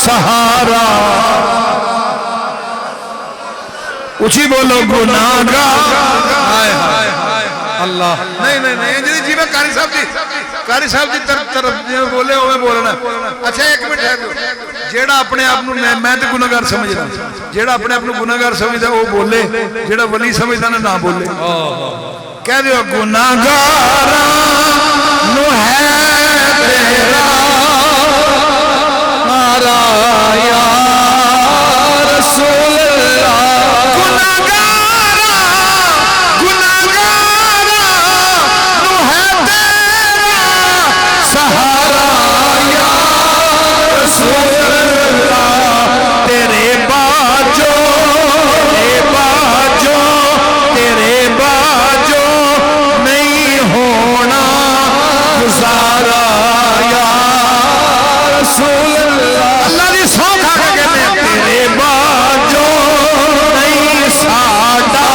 سہارا، اچھی بولو گناہگار اللہ، نہیں جی میں قاری صاحب جی طرف بولے ہوئے بولنا، اچھا ایک منٹ ہے جیڑا اپنے آپ میں تے گناہگار سمجھ رہا، جیڑا اپنے آپ گناہگار سمجھدا وہ بولے، جیڑا ولی سمجھدا نہ بولے، کہہ دیو گناہگاراں نو ہے تیرا سہارا یا رسول اللہ، گناہگاراں نو ہے تیرا سہارا یا رسول اللہ، تیرے باجو تیرے باجو نہیں ہونا گزارا یا رسول اللہ، اللہ دی سو کھا کے کہتے ہیں تیرے باجو نہیں ساڈا،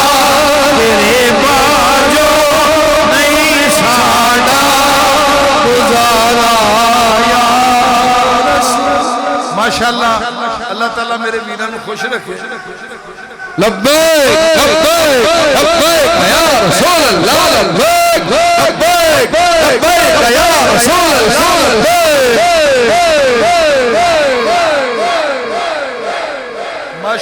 تیرے باجو نہیں ساڈا گزارا یا رسول اللہ، ماشاءاللہ اللہ تعالیٰ میرے ویران خوش رکھے، لبیک لبیک لبیک یا رسول اللہ، لبیک لبیک لبیک یا رسول اللہ،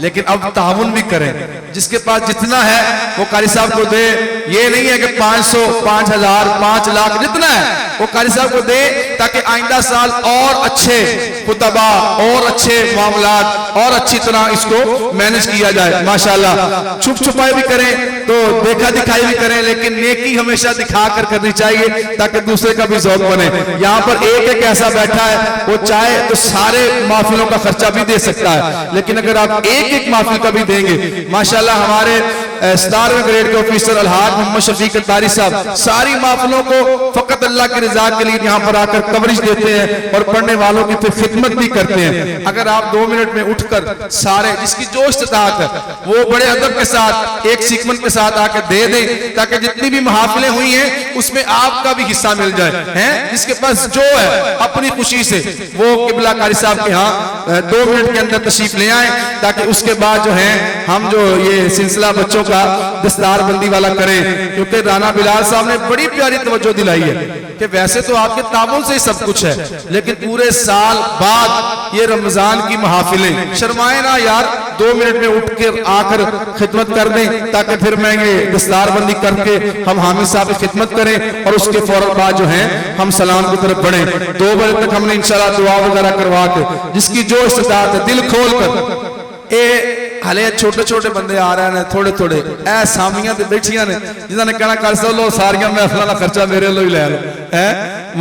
لیکن اب تعاون بھی کریں, جس کے پاس جتنا ہے وہ قاری صاحب کو دے. یہ نہیں ہے کہ 500 5000 5 لاکھ جتنا ہے وہ قاری صاحب کو دے, تاکہ آئندہ سال اور اچھے خطبہ اور اچھے معاملات اور اچھی طرح اس کو مینج کیا جائے. ماشاءاللہ چھپ چھپائی بھی کریں تو دیکھا دکھائی بھی کریں, لیکن نیکی ہمیشہ دکھا کر کرنی چاہیے تاکہ دوسرے کا بھی ذوق بنے. یہاں پر ایک ایسا بیٹھا ہے وہ چاہے تو سارے محفلوں کا خرچہ بھی دے سکتا ہے, لیکن اگر آپ ایک محفل کا بھی دیں گے. ماشاءاللہ ہمارے 17ویں گریڈ کے آفیسر الحاج محمد شفیق الطاری صاحب ساری محفلوں کو فقط اللہ کی رضا کے لیے یہاں پر آ کر کوریج دیتے ہیں اور پڑھنے والوں کی پھر خدمت بھی کرتے ہیں. اگر آپ 2 منٹ میں اٹھ کر سارے جس کی جو استطاعت ہے وہ بڑے ادب کے ساتھ ایک سیکمنٹ کے ساتھ آ کے دے دیں, تاکہ جتنی بھی محافلیں ہوئی ہیں اس میں آپ کا بھی حصہ مل جائے ہیں. جس کے پاس جو ہے اپنی خوشی سے وہ قبلہ قاری صاحب کے ہاں 2 منٹ کے اندر تشریف لے آئیں, تاکہ اس کے بعد جو ہے ہم جو یہ سلسلہ بچوں کا دستار بندی والا کریں. کیونکہ رانا بلال صاحب نے بڑی پیاری توجہ دلائی ہے کہ ویسے تو آپ کے تعاون سے ہی سب کچھ ہے, لیکن پورے سال بعد یہ رمضان کی محافلیں, شرمائے نہ یار, 2 منٹ میں اٹھ کے آ کر خدمت کر دیں, تاکہ پھر میں یہ دستار بندی کر کے ہم حامد صاحب کی خدمت کریں اور اس کے فوراً بعد جو ہیں ہم سلام کی طرف بڑھیں. 2 بجے تک ہم نے انشاءاللہ دعا وغیرہ کروا کے جس کی جو استطاعت ہے دل کھول کر. اے ہلے چھوٹے چھوٹے بندے آ رہے ہیں تھوڑے تھوڑے اے سامیاں تے بیٹھیاں نے جنہاں نے کہنا کر سو لو ساریاں محفلاں دا خرچہ میرے لو ہی لے لو ہے.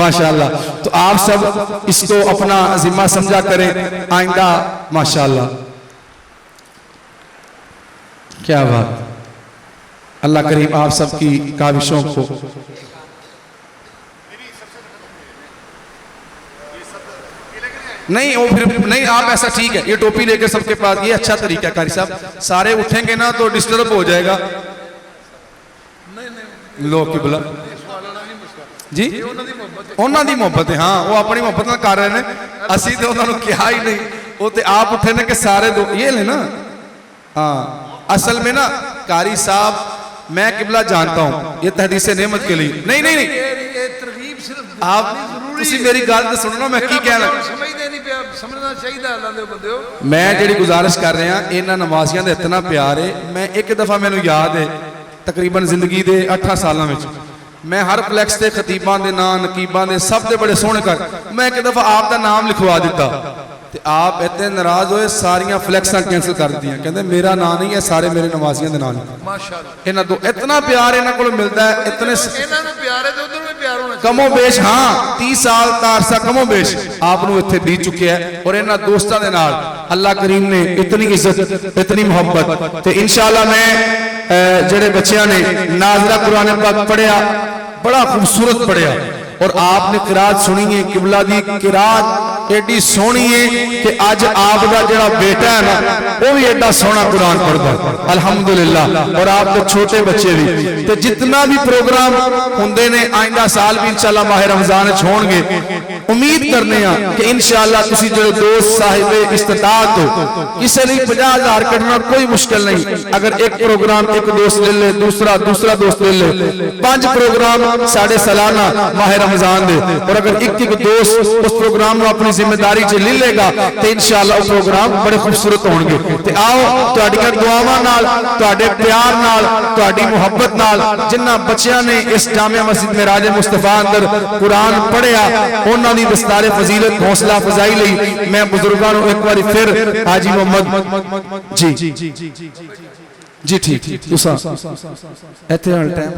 ماشاءاللہ تو آپ سب اس کو اپنا ذمہ سمجھا کریں آئندہ. ماشاءاللہ کیا بات, اللہ کریم آپ سب کی کاوشوں کو نہیں وہ پھر نہیں آپ ایسا ٹھیک ہے, یہ ٹوپی لے کے سب کے پاس, یہ اچھا طریقہ ہے قاری صاحب. سارے اٹھیں گے نا تو ڈسٹرب ہو جائے گا. لو قبلہ جی انہاں دی محبت ہے, ہاں وہ اپنی محبت نہ کر رہے ہیں, اسی تے انہاں نوں کیا ہی نہیں. وہ تے آپ اٹھے نا کہ سارے یہ لے نا. ہاں اصل میں نا قاری صاحب میں قبلہ جانتا ہوں, یہ تحدیث نعمت کے لیے نہیں نہیں نہیں آپ تسی میری گل تے سننا میں کی کہنا سمجھنا چاہیے اللہ دے بندیو. میں جڑی گزارش کر رہا انہاں نمازیاں دے اتنا پیار ہے. میں ایک دفعہ مینوں یاد ہے تقریباً زندگی دے 18 سالاں وچ میں ہر فلیکس تے خطیباں دے نام نقیباں دے سب دے بڑے سونے کر میں ایک دفعہ آپ دا نام لکھوا دیتا تے آپ اتنے ناراض ہوئے ساریاں فلیکساں کینسل کر دیاں, کہندے میرا نام نہیں ہے سارے میرے نمازیاں دے نام. ماشاءاللہ انہاں دو اتنا پیار انہاں کول ملدا ہے, اتنے انہاں نوں پیار ہے تے ادھر بھی پیار ہونا کم و بیش. ہاں 30 سال دا عرصہ کم و بیش آپ نو اتنے بیت چکے ہیں, اور انہاں دوستاں دے نال اللہ کریم نے اتنی عزت اتنی محبت. تے انشاءاللہ میں جڑے بچیاں نے ناظرہ قرآن پاک پڑھیا بڑا خوبصورت پڑھیا, اور آپ نے قرات سنی ہے قبلہ دی قرات ایڈی سونی ہے کہ آج آپ دا جڑا بیٹا ہے نا وہ بھی ایڈا سونا قرآن پڑھتا ہے الحمدللہ, اور آپ کے چھوٹے بچے بھی. تو جتنا بھی پروگرام ہوندے نے آئندہ سال بھی انشاءاللہ ماہ رمضان چھوڑ گے, امید کرنے ہیں کہ انشاءاللہ کسی جو دوست صاحب استطاعت ہو کسی لیے 50,000 کرنا کوئی مشکل نہیں. اگر ایک پروگرام ایک دوست لے لے, دوسرا دوست لے لے, 5 پروگرام ساڑھے سالانہ ماہ رمضان دے, اور اگر ایک دوست اس پروگرام کو اپنی ذمہ داری چ لے لے گا تو انشاءاللہ وہ پروگرام بڑے خوبصورت ہون گے. تے آؤ تہاڈیاں دعاواں نال, تہاڈے پیار نال, تہاڈی محبت نال جنہاں بچیاں نے اس جامعہ مسجد معراج مصطفیٰ اندر قرآن پڑھیا انہاں دی دستار فضیلت حوصلہ افزائی لئی میں بزرگاں نوں ایک بار پھر حاجی محمد جی ٹھیک تساں ایتھے ہن ٹائم